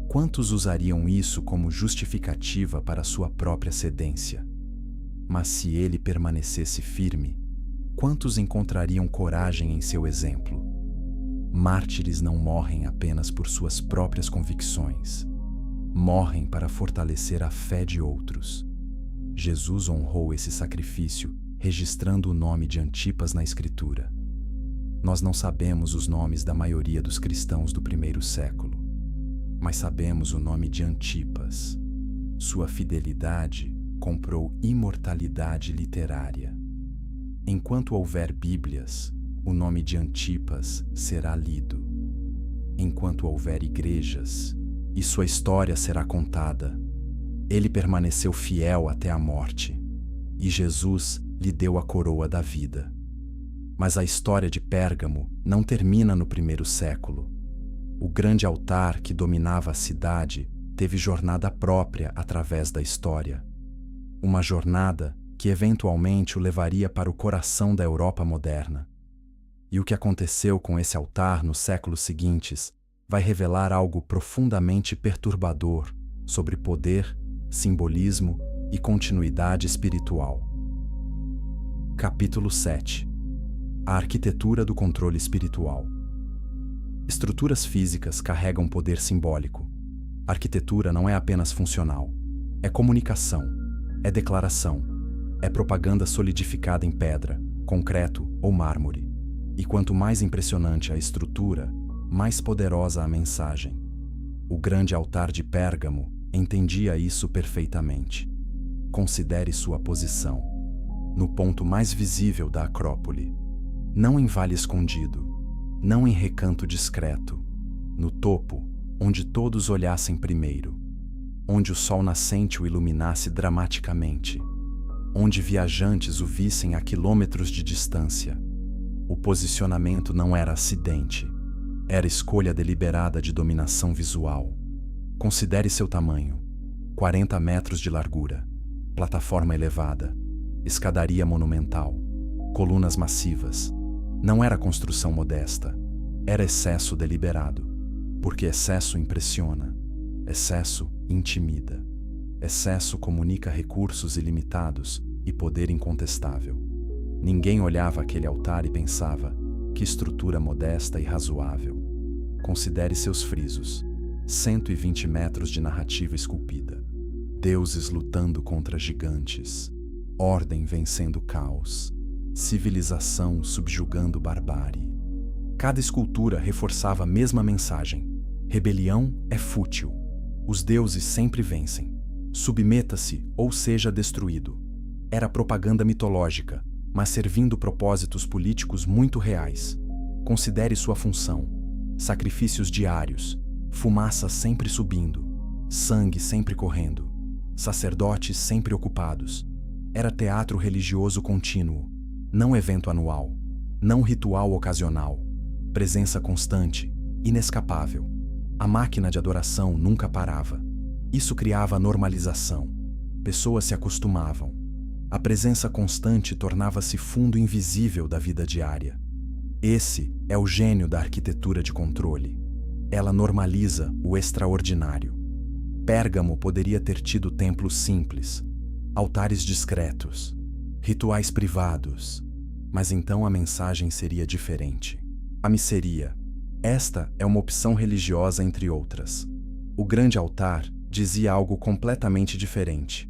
quantos usariam isso como justificativa para sua própria cedência? Mas se ele permanecesse firme, quantos encontrariam coragem em seu exemplo? Mártires não morrem apenas por suas próprias convicções. Morrem para fortalecer a fé de outros. Jesus honrou esse sacrifício, registrando o nome de Antipas na Escritura. Nós não sabemos os nomes da maioria dos cristãos do primeiro século, mas sabemos o nome de Antipas. Sua fidelidade comprou imortalidade literária. Enquanto houver Bíblias, o nome de Antipas será lido. Enquanto houver igrejas, e sua história será contada. Ele permaneceu fiel até a morte, e Jesus lhe deu a coroa da vida. Mas a história de Pérgamo não termina no primeiro século. O grande altar que dominava a cidade teve jornada própria através da história. Uma jornada que eventualmente o levaria para o coração da Europa moderna. E o que aconteceu com esse altar nos séculos seguintes vai revelar algo profundamente perturbador sobre poder, simbolismo e continuidade espiritual. Capítulo 7. A arquitetura do controle espiritual. Estruturas físicas carregam poder simbólico. A arquitetura não é apenas funcional. É comunicação, é declaração, é propaganda solidificada em pedra, concreto ou mármore. E quanto mais impressionante a estrutura, mais poderosa a mensagem. O grande altar de Pérgamo entendia isso perfeitamente. Considere sua posição. No ponto mais visível da Acrópole. Não em vale escondido, não em recanto discreto. No topo, onde todos olhassem primeiro. Onde o sol nascente o iluminasse dramaticamente. Onde viajantes o vissem a quilômetros de distância. O posicionamento não era acidente. Era escolha deliberada de dominação visual. Considere seu tamanho: 40 metros de largura, plataforma elevada, escadaria monumental, colunas massivas. Não era construção modesta, era excesso deliberado. Porque excesso impressiona, excesso intimida, excesso comunica recursos ilimitados e poder incontestável. Ninguém olhava aquele altar e pensava: que estrutura modesta e razoável. Considere seus frisos: 120 metros de narrativa esculpida. Deuses lutando contra gigantes. Ordem vencendo caos. Civilização subjugando barbárie. Cada escultura reforçava a mesma mensagem: rebelião é fútil. Os deuses sempre vencem. Submeta-se ou seja destruído. Era propaganda mitológica, mas servindo propósitos políticos muito reais. Considere sua função: sacrifícios diários, fumaça sempre subindo, sangue sempre correndo, sacerdotes sempre ocupados. Era teatro religioso contínuo, não evento anual, não ritual ocasional, presença constante, inescapável. A máquina de adoração nunca parava. Isso criava normalização. Pessoas se acostumavam. A presença constante tornava-se fundo invisível da vida diária. Esse é o gênio da arquitetura de controle. Ela normaliza o extraordinário. Pérgamo poderia ter tido templos simples, altares discretos, rituais privados, mas então a mensagem seria diferente. A miseria: esta é uma opção religiosa entre outras. O grande altar dizia algo completamente diferente.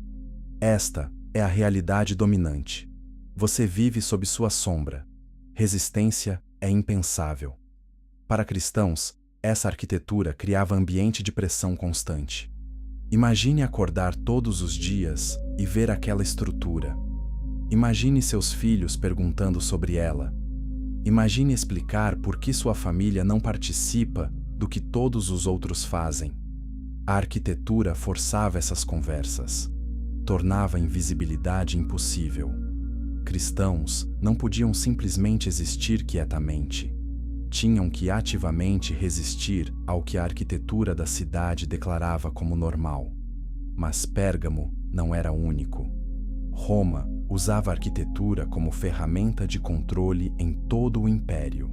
Esta é a realidade dominante. Você vive sob sua sombra. Resistência é impensável. Para cristãos, essa arquitetura criava ambiente de pressão constante. Imagine acordar todos os dias e ver aquela estrutura. Imagine seus filhos perguntando sobre ela. Imagine explicar por que sua família não participa do que todos os outros fazem. A arquitetura forçava essas conversas, tornava a invisibilidade impossível. Cristãos não podiam simplesmente existir quietamente. Tinham que ativamente resistir ao que a arquitetura da cidade declarava como normal. Mas Pérgamo não era único. Roma usava a arquitetura como ferramenta de controle em todo o império.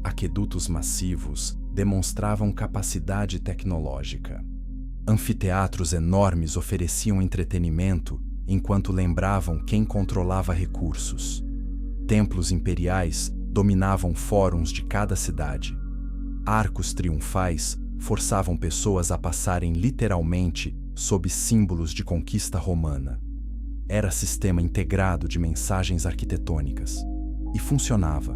Aquedutos massivos demonstravam capacidade tecnológica. Anfiteatros enormes ofereciam entretenimento enquanto lembravam quem controlava recursos. Templos imperiais dominavam fóruns de cada cidade. Arcos triunfais forçavam pessoas a passarem literalmente sob símbolos de conquista romana. Era sistema integrado de mensagens arquitetônicas. E funcionava.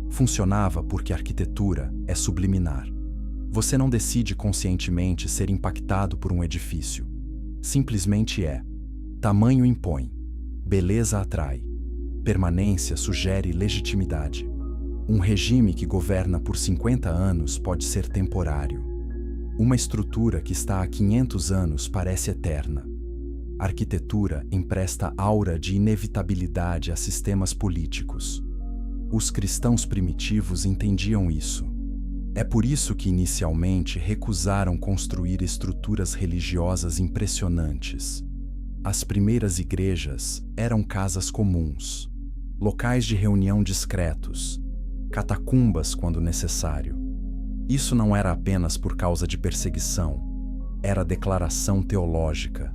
Funcionava porque a arquitetura é subliminar. Você não decide conscientemente ser impactado por um edifício. Simplesmente é. Tamanho impõe. Beleza atrai. Permanência sugere legitimidade. Um regime que governa por 50 anos pode ser temporário. Uma estrutura que está há 500 anos parece eterna. A arquitetura empresta aura de inevitabilidade a sistemas políticos. Os cristãos primitivos entendiam isso. É por isso que inicialmente recusaram construir estruturas religiosas impressionantes. As primeiras igrejas eram casas comuns, locais de reunião discretos, catacumbas quando necessário. Isso não era apenas por causa de perseguição, era declaração teológica.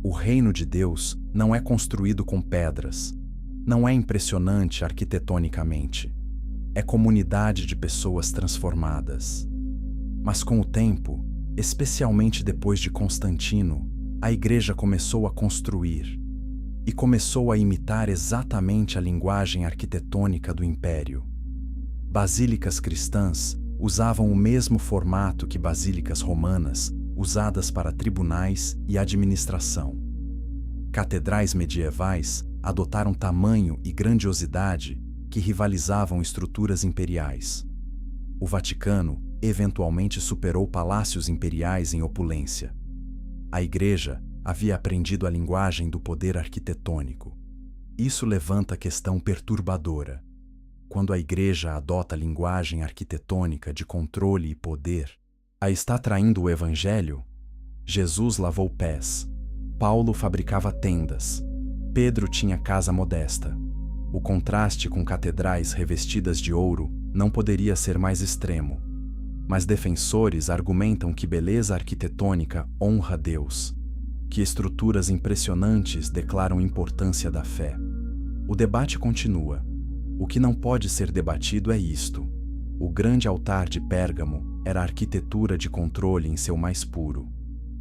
O reino de Deus não é construído com pedras, não é impressionante arquitetonicamente. É comunidade de pessoas transformadas. Mas com o tempo, especialmente depois de Constantino, a igreja começou a construir e começou a imitar exatamente a linguagem arquitetônica do império. Basílicas cristãs usavam o mesmo formato que basílicas romanas, usadas para tribunais e administração. Catedrais medievais adotaram tamanho e grandiosidade que rivalizavam estruturas imperiais. O Vaticano eventualmente superou palácios imperiais em opulência. A Igreja havia aprendido a linguagem do poder arquitetônico. Isso levanta a questão perturbadora. Quando a Igreja adota a linguagem arquitetônica de controle e poder, a está traindo o Evangelho? Jesus lavou pés. Paulo fabricava tendas. Pedro tinha casa modesta. O contraste com catedrais revestidas de ouro não poderia ser mais extremo. Mas defensores argumentam que beleza arquitetônica honra Deus, que estruturas impressionantes declaram importância da fé. O debate continua. O que não pode ser debatido é isto. O grande altar de Pérgamo era arquitetura de controle em seu mais puro.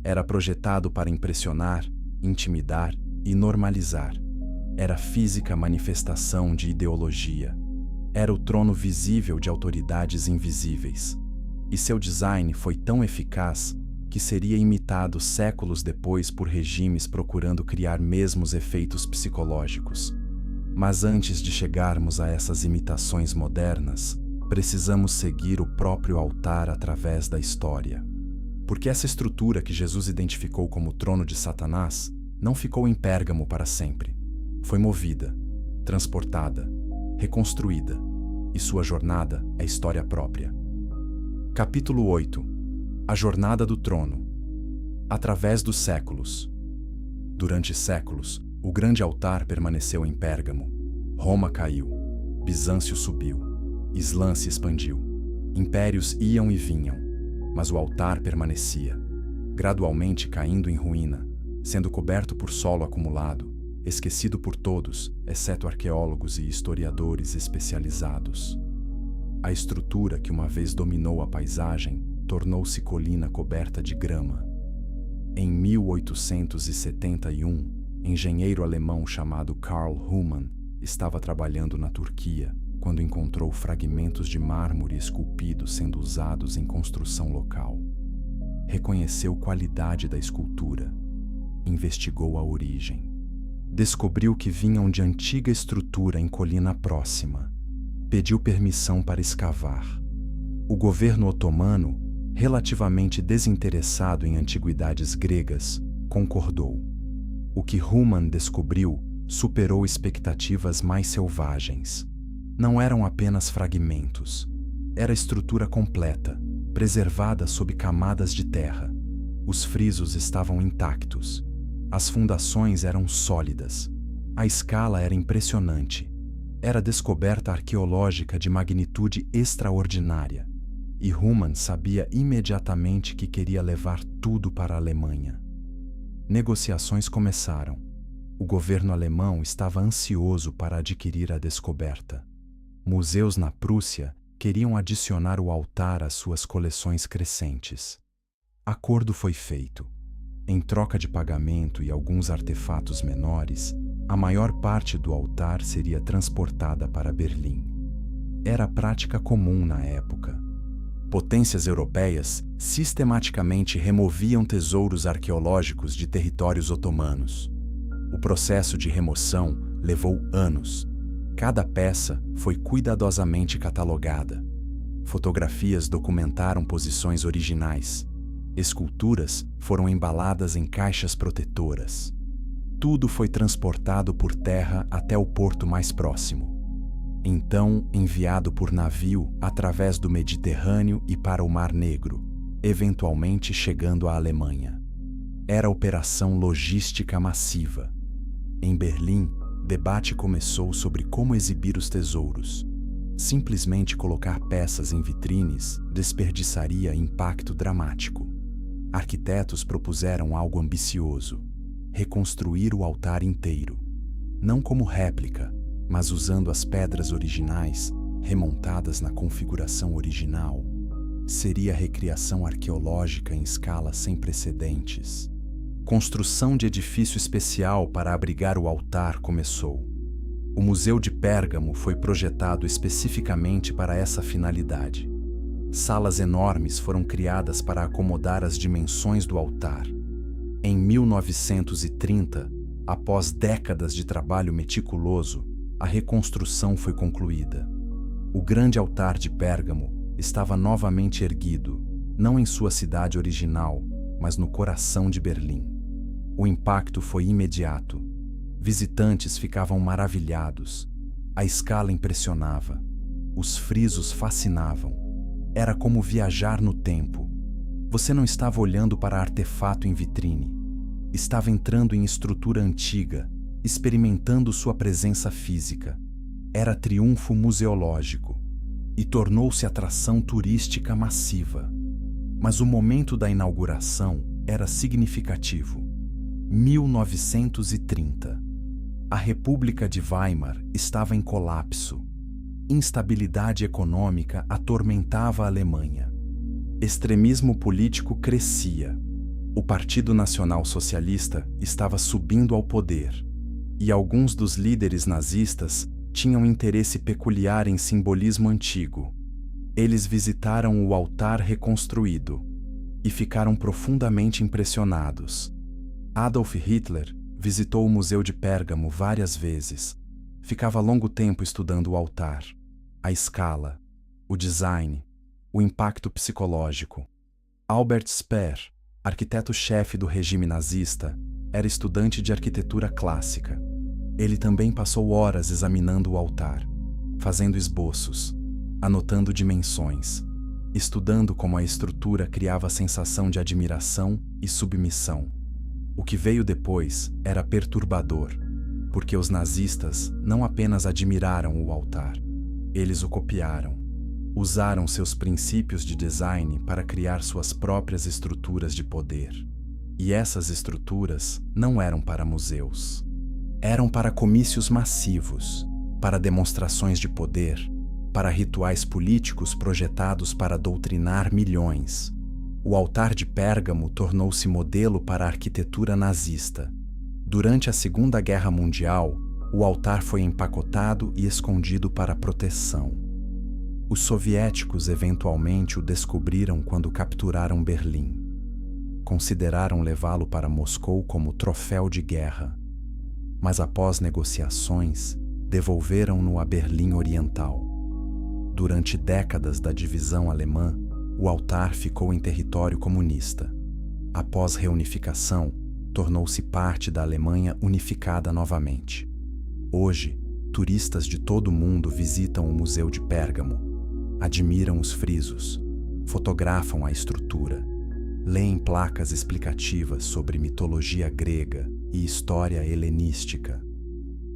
Era projetado para impressionar, intimidar e normalizar. Era física manifestação de ideologia. Era o trono visível de autoridades invisíveis. E seu design foi tão eficaz que seria imitado séculos depois por regimes procurando criar mesmos efeitos psicológicos. Mas antes de chegarmos a essas imitações modernas, precisamos seguir o próprio altar através da história. Porque essa estrutura que Jesus identificou como trono de Satanás não ficou em Pérgamo para sempre. Foi movida, transportada, reconstruída, e sua jornada é história própria. Capítulo 8. A jornada do trono. Através dos séculos. Durante séculos, o grande altar permaneceu em Pérgamo. Roma caiu. Bizâncio subiu. Islã se expandiu. Impérios iam e vinham, mas o altar permanecia, gradualmente caindo em ruína, sendo coberto por solo acumulado, esquecido por todos, exceto arqueólogos e historiadores especializados. A estrutura que uma vez dominou a paisagem tornou-se colina coberta de grama. Em 1871, engenheiro alemão chamado Karl Humann estava trabalhando na Turquia quando encontrou fragmentos de mármore esculpido sendo usados em construção local. Reconheceu qualidade da escultura. Investigou a origem. Descobriu que vinham de antiga estrutura em colina próxima. Pediu permissão para escavar. O governo otomano, relativamente desinteressado em antiguidades gregas, concordou. O que Humann descobriu superou expectativas mais selvagens. Não eram apenas fragmentos. Era estrutura completa, preservada sob camadas de terra. Os frisos estavam intactos. As fundações eram sólidas. A escala era impressionante. Era descoberta arqueológica de magnitude extraordinária. E Humann sabia imediatamente que queria levar tudo para a Alemanha. Negociações começaram. O governo alemão estava ansioso para adquirir a descoberta. Museus na Prússia queriam adicionar o altar às suas coleções crescentes. Acordo foi feito. Em troca de pagamento e alguns artefatos menores, a maior parte do altar seria transportada para Berlim. Era prática comum na época. Potências europeias sistematicamente removiam tesouros arqueológicos de territórios otomanos. O processo de remoção levou anos. Cada peça foi cuidadosamente catalogada. Fotografias documentaram posições originais. Esculturas foram embaladas em caixas protetoras. Tudo foi transportado por terra até o porto mais próximo. Então, enviado por navio através do Mediterrâneo e para o Mar Negro, eventualmente chegando à Alemanha. Era operação logística massiva. Em Berlim, debate começou sobre como exibir os tesouros. Simplesmente colocar peças em vitrines desperdiçaria impacto dramático. Arquitetos propuseram algo ambicioso: reconstruir o altar inteiro. Não como réplica, mas usando as pedras originais, remontadas na configuração original. Seria recriação arqueológica em escala sem precedentes. Construção de edifício especial para abrigar o altar começou. O Museu de Pérgamo foi projetado especificamente para essa finalidade. Salas enormes foram criadas para acomodar as dimensões do altar. Em 1930, após décadas de trabalho meticuloso, a reconstrução foi concluída. O grande altar de Pérgamo estava novamente erguido, não em sua cidade original, mas no coração de Berlim. O impacto foi imediato. Visitantes ficavam maravilhados. A escala impressionava. Os frisos fascinavam. Era como viajar no tempo. Você não estava olhando para artefato em vitrine. Estava entrando em estrutura antiga, experimentando sua presença física. Era triunfo museológico e tornou-se atração turística massiva. Mas o momento da inauguração era significativo. 1930. A República de Weimar estava em colapso. Instabilidade econômica atormentava a Alemanha. Extremismo político crescia. O Partido Nacional Socialista estava subindo ao poder, e alguns dos líderes nazistas tinham interesse peculiar em simbolismo antigo. Eles visitaram o altar reconstruído e ficaram profundamente impressionados. Adolf Hitler visitou o Museu de Pérgamo várias vezes. Ficava longo tempo estudando o altar, a escala, o design, o impacto psicológico. Albert Speer, arquiteto-chefe do regime nazista, era estudante de arquitetura clássica. Ele também passou horas examinando o altar, fazendo esboços, anotando dimensões, estudando como a estrutura criava a sensação de admiração e submissão. O que veio depois era perturbador, porque os nazistas não apenas admiraram o altar, eles o copiaram. Usaram seus princípios de design para criar suas próprias estruturas de poder. E essas estruturas não eram para museus. Eram para comícios massivos, para demonstrações de poder, para rituais políticos projetados para doutrinar milhões. O altar de Pérgamo tornou-se modelo para a arquitetura nazista. Durante a Segunda Guerra Mundial, o altar foi empacotado e escondido para proteção. Os soviéticos eventualmente o descobriram quando capturaram Berlim. Consideraram levá-lo para Moscou como troféu de guerra, mas após negociações, devolveram-no a Berlim Oriental. Durante décadas da divisão alemã, o altar ficou em território comunista. Após reunificação, tornou-se parte da Alemanha unificada novamente. Hoje, turistas de todo o mundo visitam o Museu de Pérgamo, admiram os frisos, fotografam a estrutura, leem placas explicativas sobre mitologia grega e história helenística.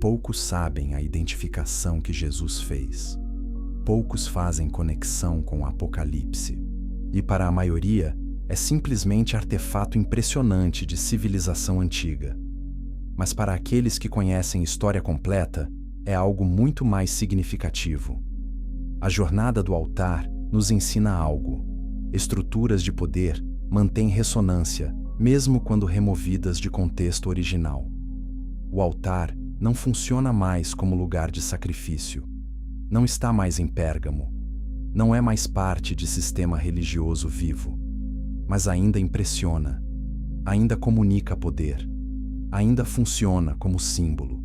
Poucos sabem a identificação que Jesus fez. Poucos fazem conexão com o Apocalipse. E para a maioria, é simplesmente artefato impressionante de civilização antiga. Mas para aqueles que conhecem história completa, é algo muito mais significativo. A jornada do altar nos ensina algo. Estruturas de poder mantêm ressonância, mesmo quando removidas de contexto original. O altar não funciona mais como lugar de sacrifício. Não está mais em Pérgamo. Não é mais parte de sistema religioso vivo. Mas ainda impressiona. Ainda comunica poder. Ainda funciona como símbolo.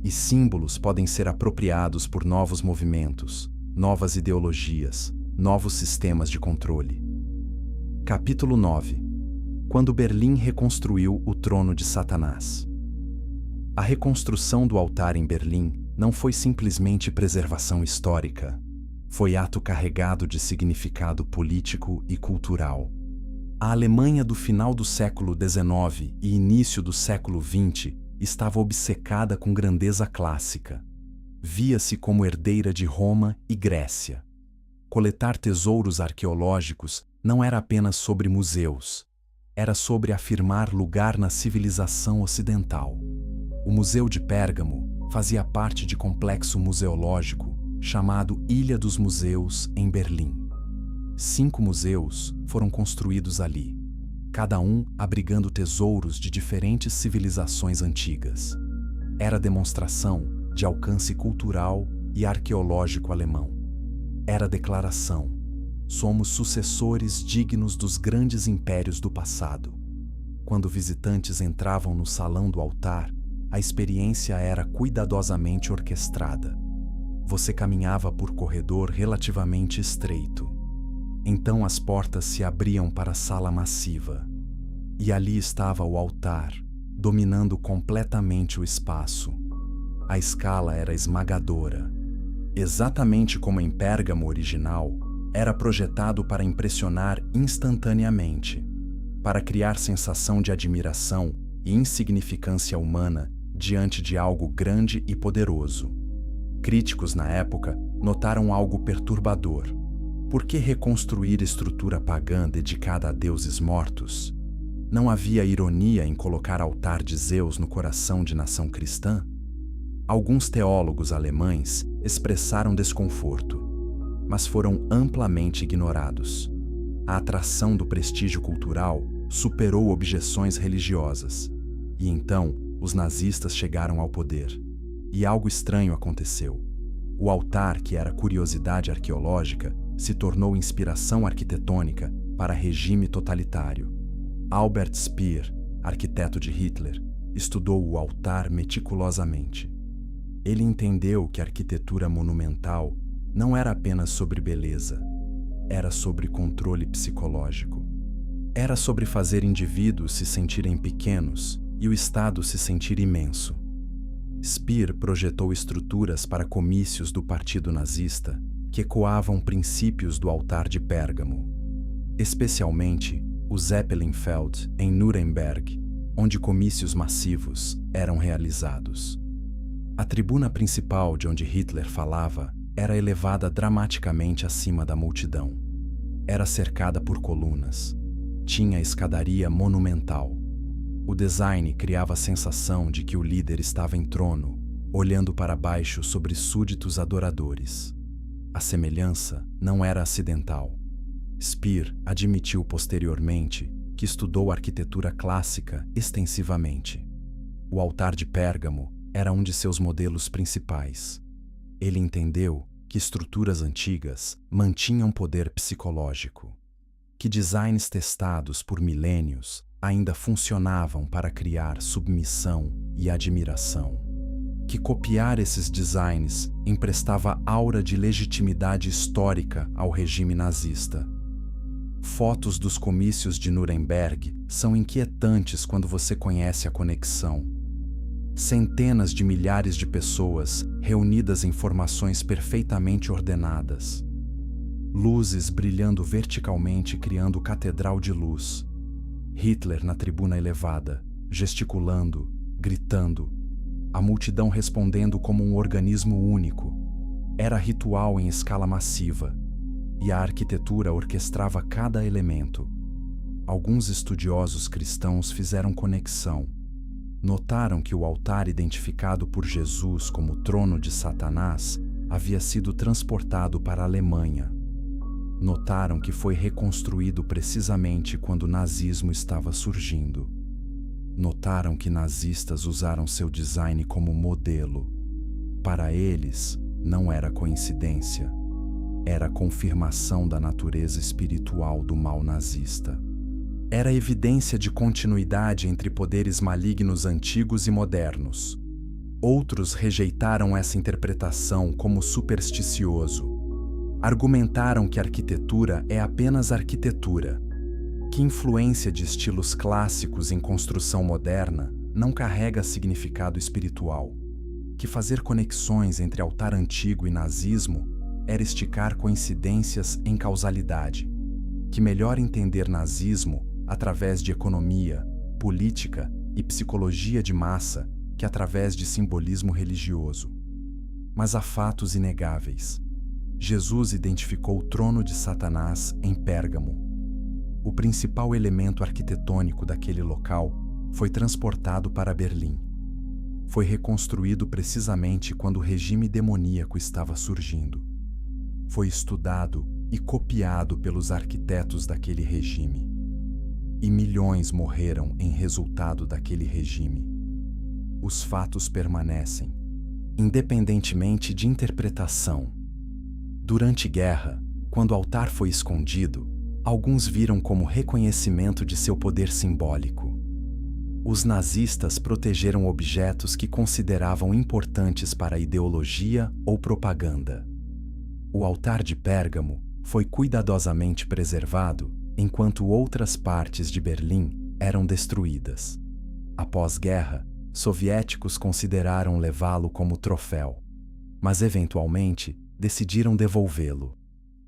E símbolos podem ser apropriados por novos movimentos, novas ideologias, novos sistemas de controle. Capítulo 9. Quando Berlim reconstruiu o trono de Satanás. A reconstrução do altar em Berlim não foi simplesmente preservação histórica. Foi ato carregado de significado político e cultural. A Alemanha do final do século XIX e início do século XX estava obcecada com grandeza clássica. Via-se como herdeira de Roma e Grécia. Coletar tesouros arqueológicos não era apenas sobre museus. Era sobre afirmar lugar na civilização ocidental. O Museu de Pérgamo fazia parte de complexo museológico chamado Ilha dos Museus, em Berlim. 5 museus foram construídos ali, cada um abrigando tesouros de diferentes civilizações antigas. Era demonstração de alcance cultural e arqueológico alemão. Era declaração: somos sucessores dignos dos grandes impérios do passado. Quando visitantes entravam no salão do altar, a experiência era cuidadosamente orquestrada. Você caminhava por corredor relativamente estreito. Então as portas se abriam para a sala massiva. E ali estava o altar, dominando completamente o espaço. A escala era esmagadora. Exatamente como em Pérgamo original, era projetado para impressionar instantaneamente, para criar sensação de admiração e insignificância humana diante de algo grande e poderoso. Críticos na época notaram algo perturbador. Por que reconstruir estrutura pagã dedicada a deuses mortos? Não havia ironia em colocar altar de Zeus no coração de nação cristã? Alguns teólogos alemães expressaram desconforto, mas foram amplamente ignorados. A atração do prestígio cultural superou objeções religiosas. E então, os nazistas chegaram ao poder. E algo estranho aconteceu. O altar, que era curiosidade arqueológica, se tornou inspiração arquitetônica para regime totalitário. Albert Speer, arquiteto de Hitler, estudou o altar meticulosamente. Ele entendeu que a arquitetura monumental não era apenas sobre beleza, era sobre controle psicológico. Era sobre fazer indivíduos se sentirem pequenos e o Estado se sentir imenso. Speer projetou estruturas para comícios do Partido Nazista que ecoavam princípios do altar de Pérgamo, especialmente o Zeppelinfeld em Nuremberg, onde comícios massivos eram realizados. A tribuna principal de onde Hitler falava era elevada dramaticamente acima da multidão. Era cercada por colunas. Tinha escadaria monumental. O design criava a sensação de que o líder estava em trono, olhando para baixo sobre súditos adoradores. A semelhança não era acidental. Speer admitiu posteriormente que estudou arquitetura clássica extensivamente. O altar de Pérgamo era um de seus modelos principais. Ele entendeu que estruturas antigas mantinham poder psicológico, que designs testados por milênios ainda funcionavam para criar submissão e admiração, que copiar esses designs emprestava aura de legitimidade histórica ao regime nazista. Fotos dos comícios de Nuremberg são inquietantes quando você conhece a conexão. Centenas de milhares de pessoas reunidas em formações perfeitamente ordenadas. Luzes brilhando verticalmente criando catedral de luz. Hitler na tribuna elevada, gesticulando, gritando. A multidão respondendo como um organismo único. Era ritual em escala massiva. E a arquitetura orquestrava cada elemento. Alguns estudiosos cristãos fizeram conexão. Notaram que o altar identificado por Jesus como trono de Satanás havia sido transportado para a Alemanha. Notaram que foi reconstruído precisamente quando o nazismo estava surgindo. Notaram que nazistas usaram seu design como modelo. Para eles, não era coincidência. Era a confirmação da natureza espiritual do mal nazista. Era evidência de continuidade entre poderes malignos antigos e modernos. Outros rejeitaram essa interpretação como supersticioso. Argumentaram que arquitetura é apenas arquitetura, que influência de estilos clássicos em construção moderna não carrega significado espiritual, que fazer conexões entre altar antigo e nazismo era esticar coincidências em causalidade, que melhor entender nazismo através de economia, política e psicologia de massa que através de simbolismo religioso. Mas há fatos inegáveis. Jesus identificou o trono de Satanás em Pérgamo. O principal elemento arquitetônico daquele local foi transportado para Berlim. Foi reconstruído precisamente quando o regime demoníaco estava surgindo. Foi estudado e copiado pelos arquitetos daquele regime. E milhões morreram em resultado daquele regime. Os fatos permanecem, independentemente de interpretação. Durante guerra, quando o altar foi escondido, alguns viram como reconhecimento de seu poder simbólico. Os nazistas protegeram objetos que consideravam importantes para a ideologia ou propaganda. O altar de Pérgamo foi cuidadosamente preservado, enquanto outras partes de Berlim eram destruídas. Após guerra, soviéticos consideraram levá-lo como troféu, mas eventualmente decidiram devolvê-lo.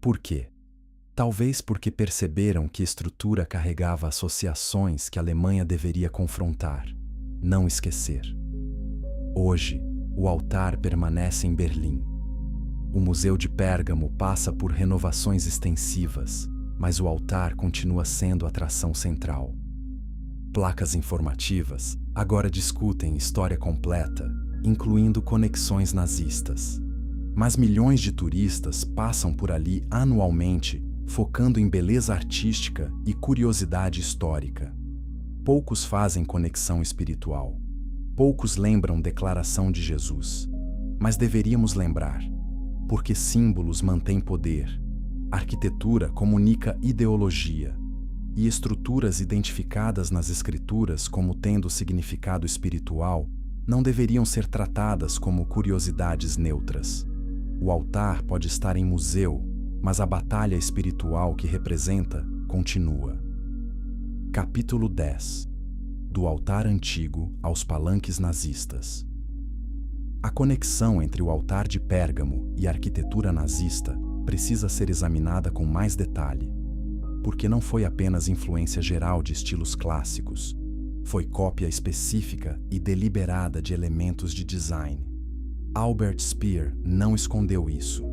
Por quê? Talvez porque perceberam que a estrutura carregava associações que a Alemanha deveria confrontar, não esquecer. Hoje, o altar permanece em Berlim. O Museu de Pérgamo passa por renovações extensivas, mas o altar continua sendo a atração central. Placas informativas agora discutem história completa, incluindo conexões nazistas. Mas milhões de turistas passam por ali anualmente, focando em beleza artística e curiosidade histórica. Poucos fazem conexão espiritual. Poucos lembram declaração de Jesus. Mas deveríamos lembrar, porque símbolos mantêm poder. Arquitetura comunica ideologia, e estruturas identificadas nas escrituras como tendo significado espiritual não deveriam ser tratadas como curiosidades neutras. O altar pode estar em museu, mas a batalha espiritual que representa continua. Capítulo 10. Do altar antigo aos palanques nazistas. A conexão entre o altar de Pérgamo e a arquitetura nazista precisa ser examinada com mais detalhe, porque não foi apenas influência geral de estilos clássicos, foi cópia específica e deliberada de elementos de design. Albert Speer não escondeu isso.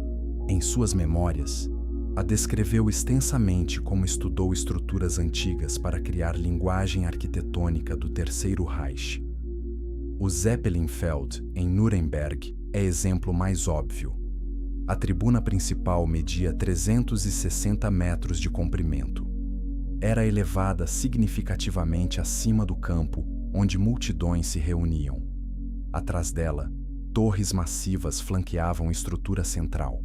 Em suas memórias, a descreveu extensamente como estudou estruturas antigas para criar linguagem arquitetônica do Terceiro Reich. O Zeppelinfeld, em Nuremberg, é exemplo mais óbvio. A tribuna principal media 360 metros de comprimento. Era elevada significativamente acima do campo onde multidões se reuniam. Atrás dela, torres massivas flanqueavam a estrutura central.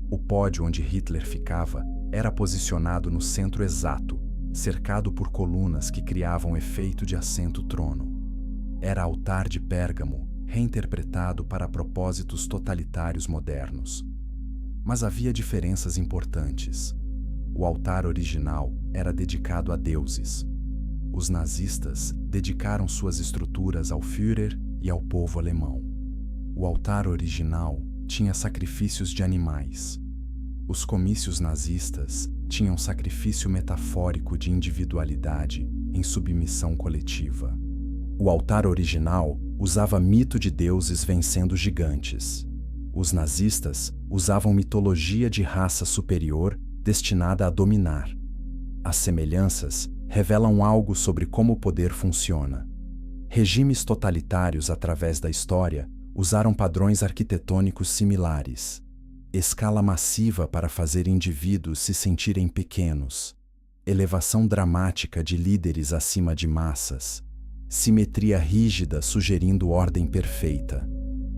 O pódio onde Hitler ficava era posicionado no centro exato, cercado por colunas que criavam efeito de assento-trono. Era altar de Pérgamo, reinterpretado para propósitos totalitários modernos. Mas havia diferenças importantes. O altar original era dedicado a deuses. Os nazistas dedicaram suas estruturas ao Führer e ao povo alemão. O altar original tinha sacrifícios de animais. Os comícios nazistas tinham sacrifício metafórico de individualidade em submissão coletiva. O altar original usava mito de deuses vencendo gigantes. Os nazistas usavam mitologia de raça superior destinada a dominar. As semelhanças revelam algo sobre como o poder funciona. Regimes totalitários através da história usaram padrões arquitetônicos similares. Escala massiva para fazer indivíduos se sentirem pequenos. Elevação dramática de líderes acima de massas. Simetria rígida sugerindo ordem perfeita.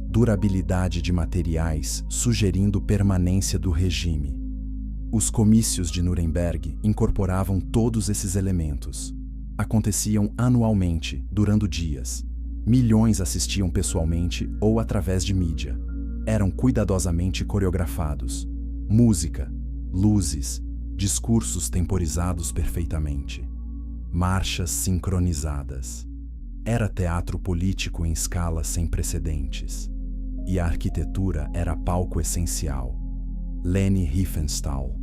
Durabilidade de materiais sugerindo permanência do regime. Os comícios de Nuremberg incorporavam todos esses elementos. Aconteciam anualmente, durando dias. Milhões assistiam pessoalmente ou através de mídia. Eram cuidadosamente coreografados. Música, luzes, discursos temporizados perfeitamente. Marchas sincronizadas. Era teatro político em escala sem precedentes. E a arquitetura era palco essencial. Leni Riefenstahl,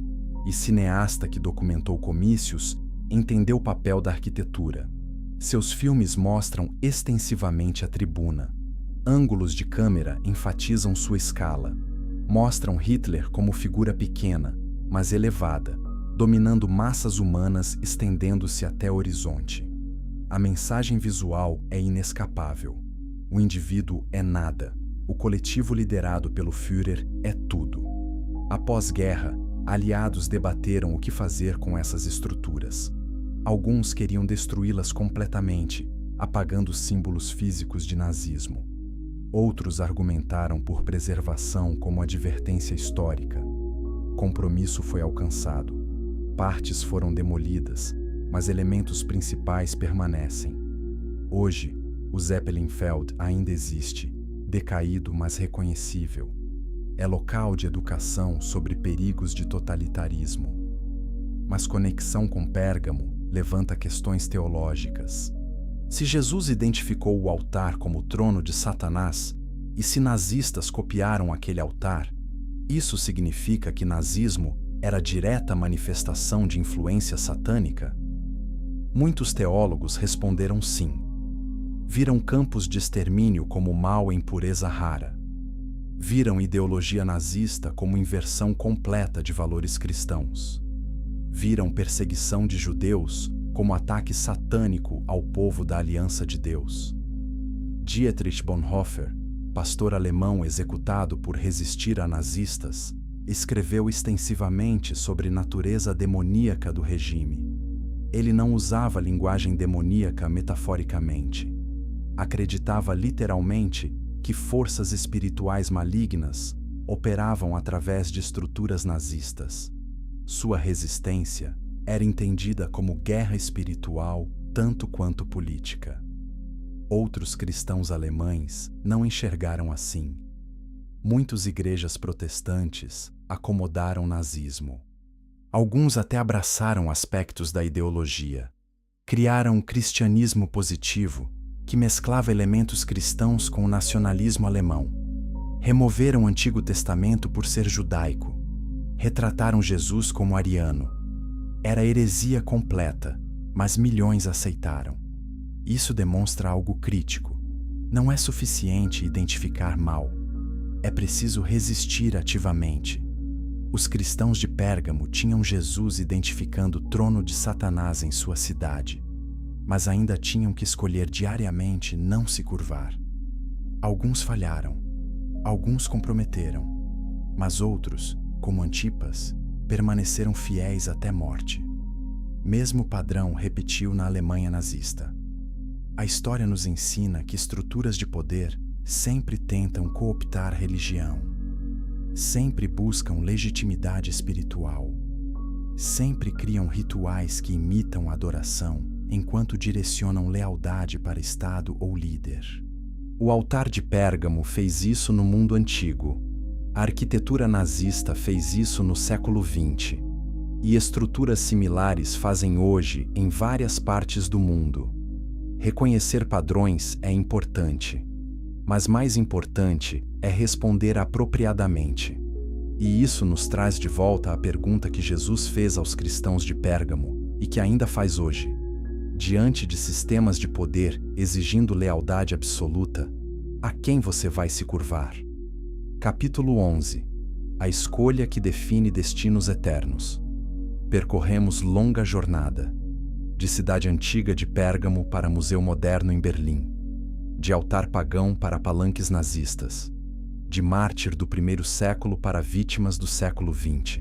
e cineasta que documentou comícios, entendeu o papel da arquitetura. Seus filmes mostram extensivamente a tribuna. Ângulos de câmera enfatizam sua escala. Mostram Hitler como figura pequena, mas elevada, dominando massas humanas estendendo-se até o horizonte. A mensagem visual é inescapável. O indivíduo é nada. O coletivo liderado pelo Führer é tudo. Após guerra, aliados debateram o que fazer com essas estruturas. Alguns queriam destruí-las completamente, apagando os símbolos físicos de nazismo. Outros argumentaram por preservação como advertência histórica. Compromisso foi alcançado. Partes foram demolidas, mas elementos principais permanecem. Hoje, o Zeppelinfeld ainda existe, decaído mas reconhecível. É local de educação sobre perigos de totalitarismo. Mas conexão com Pérgamo levanta questões teológicas. Se Jesus identificou o altar como o trono de Satanás, e se nazistas copiaram aquele altar, isso significa que nazismo era direta manifestação de influência satânica? Muitos teólogos responderam sim. Viram campos de extermínio como mal em pureza rara. Viram ideologia nazista como inversão completa de valores cristãos. Viram perseguição de judeus como ataque satânico ao povo da Aliança de Deus. Dietrich Bonhoeffer, pastor alemão executado por resistir a nazistas, escreveu extensivamente sobre a natureza demoníaca do regime. Ele não usava linguagem demoníaca metaforicamente. Acreditava literalmente que forças espirituais malignas operavam através de estruturas nazistas. Sua resistência era entendida como guerra espiritual tanto quanto política. Outros cristãos alemães não enxergaram assim. Muitas igrejas protestantes acomodaram o nazismo. Alguns até abraçaram aspectos da ideologia. Criaram um cristianismo positivo que mesclava elementos cristãos com o nacionalismo alemão. Removeram o Antigo Testamento por ser judaico. Retrataram Jesus como ariano. Era heresia completa, mas milhões aceitaram. Isso demonstra algo crítico. Não é suficiente identificar mal. É preciso resistir ativamente. Os cristãos de Pérgamo tinham Jesus identificando o trono de Satanás em sua cidade, mas ainda tinham que escolher diariamente não se curvar. Alguns falharam, alguns comprometeram, Mas outros, como Antipas, permaneceram fiéis até morte. Mesmo padrão repetiu na Alemanha nazista. A história nos ensina que estruturas de poder sempre tentam cooptar religião, sempre buscam legitimidade espiritual, sempre criam rituais que imitam a adoração enquanto direcionam lealdade para Estado ou líder. O altar de Pérgamo fez isso no mundo antigo. A arquitetura nazista fez isso no século XX. E estruturas similares fazem hoje em várias partes do mundo. Reconhecer padrões é importante, mas mais importante é responder apropriadamente. E isso nos traz de volta à pergunta que Jesus fez aos cristãos de Pérgamo e que ainda faz hoje. Diante de sistemas de poder exigindo lealdade absoluta, a quem você vai se curvar? Capítulo 11. A escolha que define destinos eternos. Percorremos longa jornada. De cidade antiga de Pérgamo para museu moderno em Berlim. De altar pagão para palanques nazistas. De mártir do primeiro século para vítimas do século XX.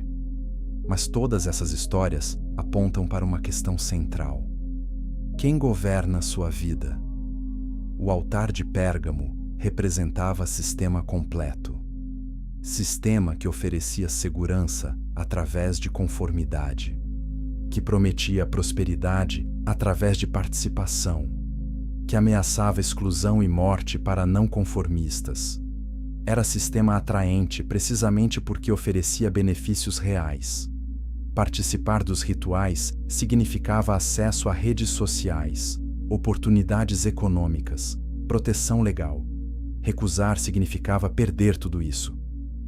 Mas todas essas histórias apontam para uma questão central. Quem governa sua vida? O altar de Pérgamo representava sistema completo. Sistema que oferecia segurança através de conformidade, que prometia prosperidade através de participação, que ameaçava exclusão e morte para não conformistas. Era sistema atraente precisamente porque oferecia benefícios reais. Participar dos rituais significava acesso a redes sociais, oportunidades econômicas, proteção legal. Recusar significava perder tudo isso.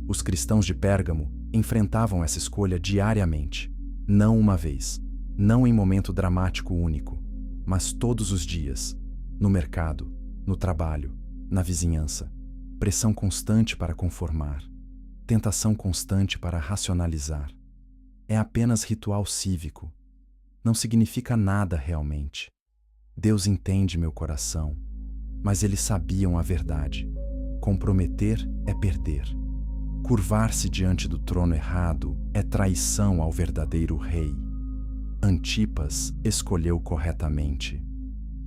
Os cristãos de Pérgamo enfrentavam essa escolha diariamente, não uma vez, não em momento dramático único, mas todos os dias, no mercado, no trabalho, na vizinhança, pressão constante para conformar, tentação constante para racionalizar. É apenas ritual cívico. Não significa nada realmente. Deus entende meu coração, mas eles sabiam a verdade. Comprometer é perder. Curvar-se diante do trono errado é traição ao verdadeiro rei. Antipas escolheu corretamente.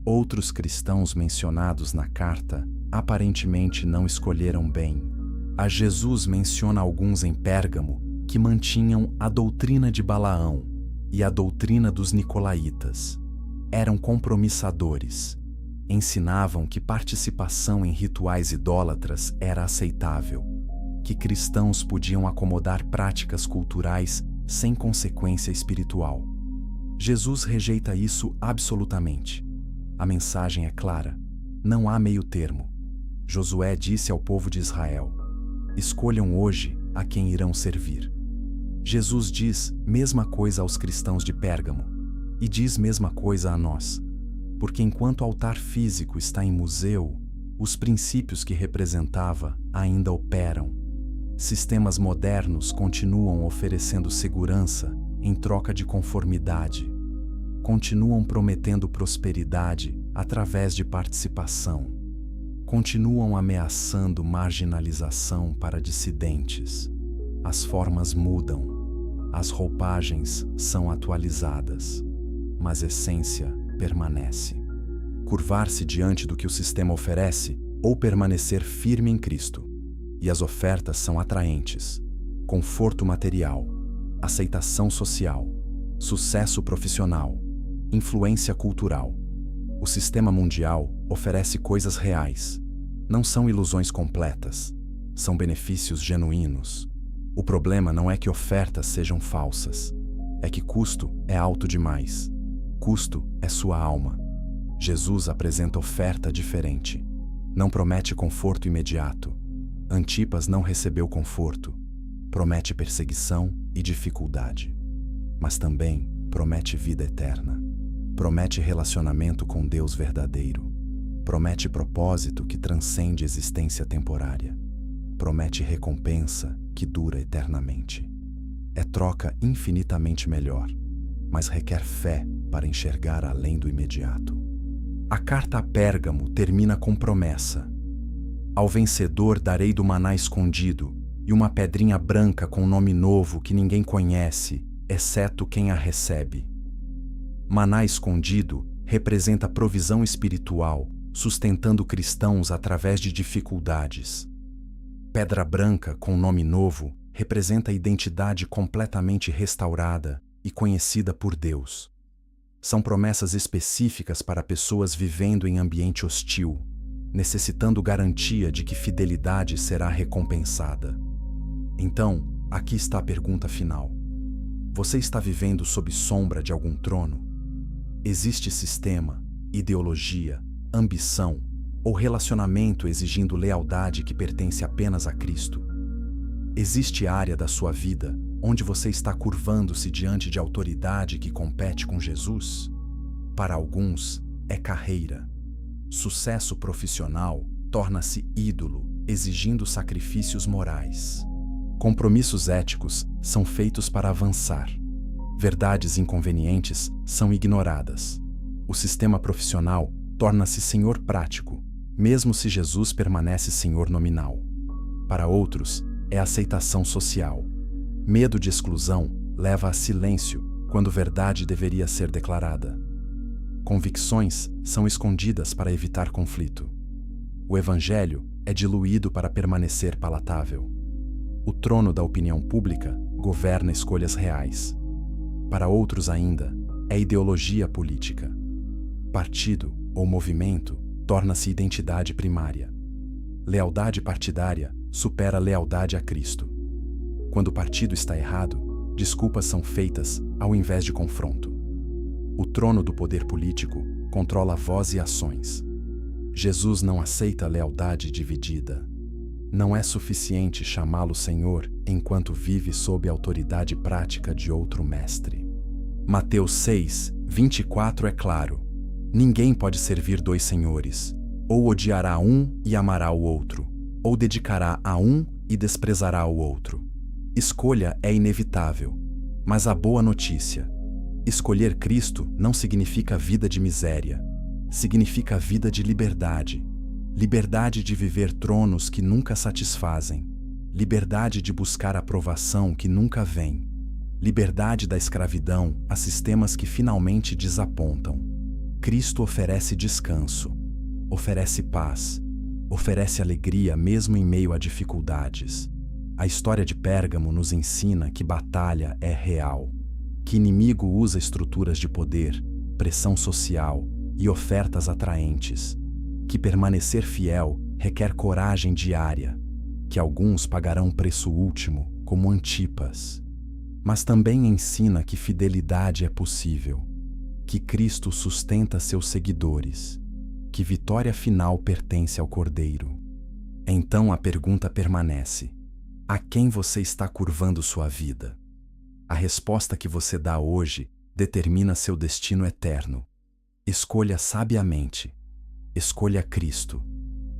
Outros cristãos mencionados na carta aparentemente não escolheram bem. A Jesus menciona alguns em Pérgamo que mantinham a doutrina de Balaão e a doutrina dos nicolaítas. Eram compromissadores. Ensinavam que participação em rituais idólatras era aceitável, que cristãos podiam acomodar práticas culturais sem consequência espiritual. Jesus rejeita isso absolutamente. A mensagem é clara. Não há meio termo. Josué disse ao povo de Israel: escolham hoje a quem irão servir. Jesus diz mesma coisa aos cristãos de Pérgamo e diz mesma coisa a nós, porque enquanto o altar físico está em museu, os princípios que representava ainda operam. Sistemas modernos continuam oferecendo segurança em troca de conformidade. Continuam prometendo prosperidade através de participação. Continuam ameaçando marginalização para dissidentes. As formas mudam. As roupagens são atualizadas, mas a essência permanece. Curvar-se diante do que o sistema oferece ou permanecer firme em Cristo. E as ofertas são atraentes: conforto material, aceitação social, sucesso profissional, influência cultural. O sistema mundial oferece coisas reais. Não são ilusões completas, são benefícios genuínos. O problema não é que ofertas sejam falsas, é que custo é alto demais. Custo é sua alma. Jesus apresenta oferta diferente. Não promete conforto imediato. Antipas não recebeu conforto. Promete perseguição e dificuldade. Mas também promete vida eterna. Promete relacionamento com Deus verdadeiro. Promete propósito que transcende existência temporária. Promete recompensa que dura eternamente. É troca infinitamente melhor, mas requer fé para enxergar além do imediato. A carta a Pérgamo termina com promessa: ao vencedor darei do maná escondido, e uma pedrinha branca com nome novo que ninguém conhece, exceto quem a recebe. Maná escondido representa provisão espiritual, sustentando cristãos através de dificuldades. Pedra branca com nome novo representa a identidade completamente restaurada e conhecida por Deus. São promessas específicas para pessoas vivendo em ambiente hostil, necessitando garantia de que fidelidade será recompensada. Então, aqui está a pergunta final. Você está vivendo sob sombra de algum trono? Existe sistema, ideologia, ambição ou relacionamento exigindo lealdade que pertence apenas a Cristo? Existe área da sua vida onde você está curvando-se diante de autoridade que compete com Jesus? Para alguns, é carreira. Sucesso profissional torna-se ídolo, exigindo sacrifícios morais. Compromissos éticos são feitos para avançar. Verdades inconvenientes são ignoradas. O sistema profissional torna-se senhor prático, mesmo se Jesus permanece senhor nominal. Para outros, é aceitação social. Medo de exclusão leva a silêncio quando verdade deveria ser declarada. Convicções são escondidas para evitar conflito. O evangelho é diluído para permanecer palatável. O trono da opinião pública governa escolhas reais. Para outros ainda, é ideologia política. Partido ou movimento torna-se identidade primária. Lealdade partidária supera lealdade a Cristo. Quando o partido está errado, desculpas são feitas ao invés de confronto. O trono do poder político controla voz e ações. Jesus não aceita lealdade dividida. Não é suficiente chamá-lo Senhor enquanto vive sob a autoridade prática de outro mestre. Mateus 6, 24 é claro: ninguém pode servir dois senhores. Ou odiará um e amará o outro, ou dedicará a um e desprezará o outro. Escolha é inevitável, mas a boa notícia: escolher Cristo não significa vida de miséria, significa vida de liberdade. Liberdade de viver tronos que nunca satisfazem, liberdade de buscar aprovação que nunca vem, liberdade da escravidão a sistemas que finalmente desapontam. Cristo oferece descanso, oferece paz, oferece alegria mesmo em meio a dificuldades. A história de Pérgamo nos ensina que batalha é real, que inimigo usa estruturas de poder, pressão social e ofertas atraentes, que permanecer fiel requer coragem diária, que alguns pagarão preço último, como Antipas. Mas também ensina que fidelidade é possível, que Cristo sustenta seus seguidores, que vitória final pertence ao Cordeiro. Então a pergunta permanece: a quem você está curvando sua vida? A resposta que você dá hoje determina seu destino eterno. Escolha sabiamente. Escolha Cristo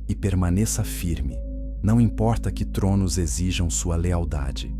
e permaneça firme, não importa que tronos exijam sua lealdade.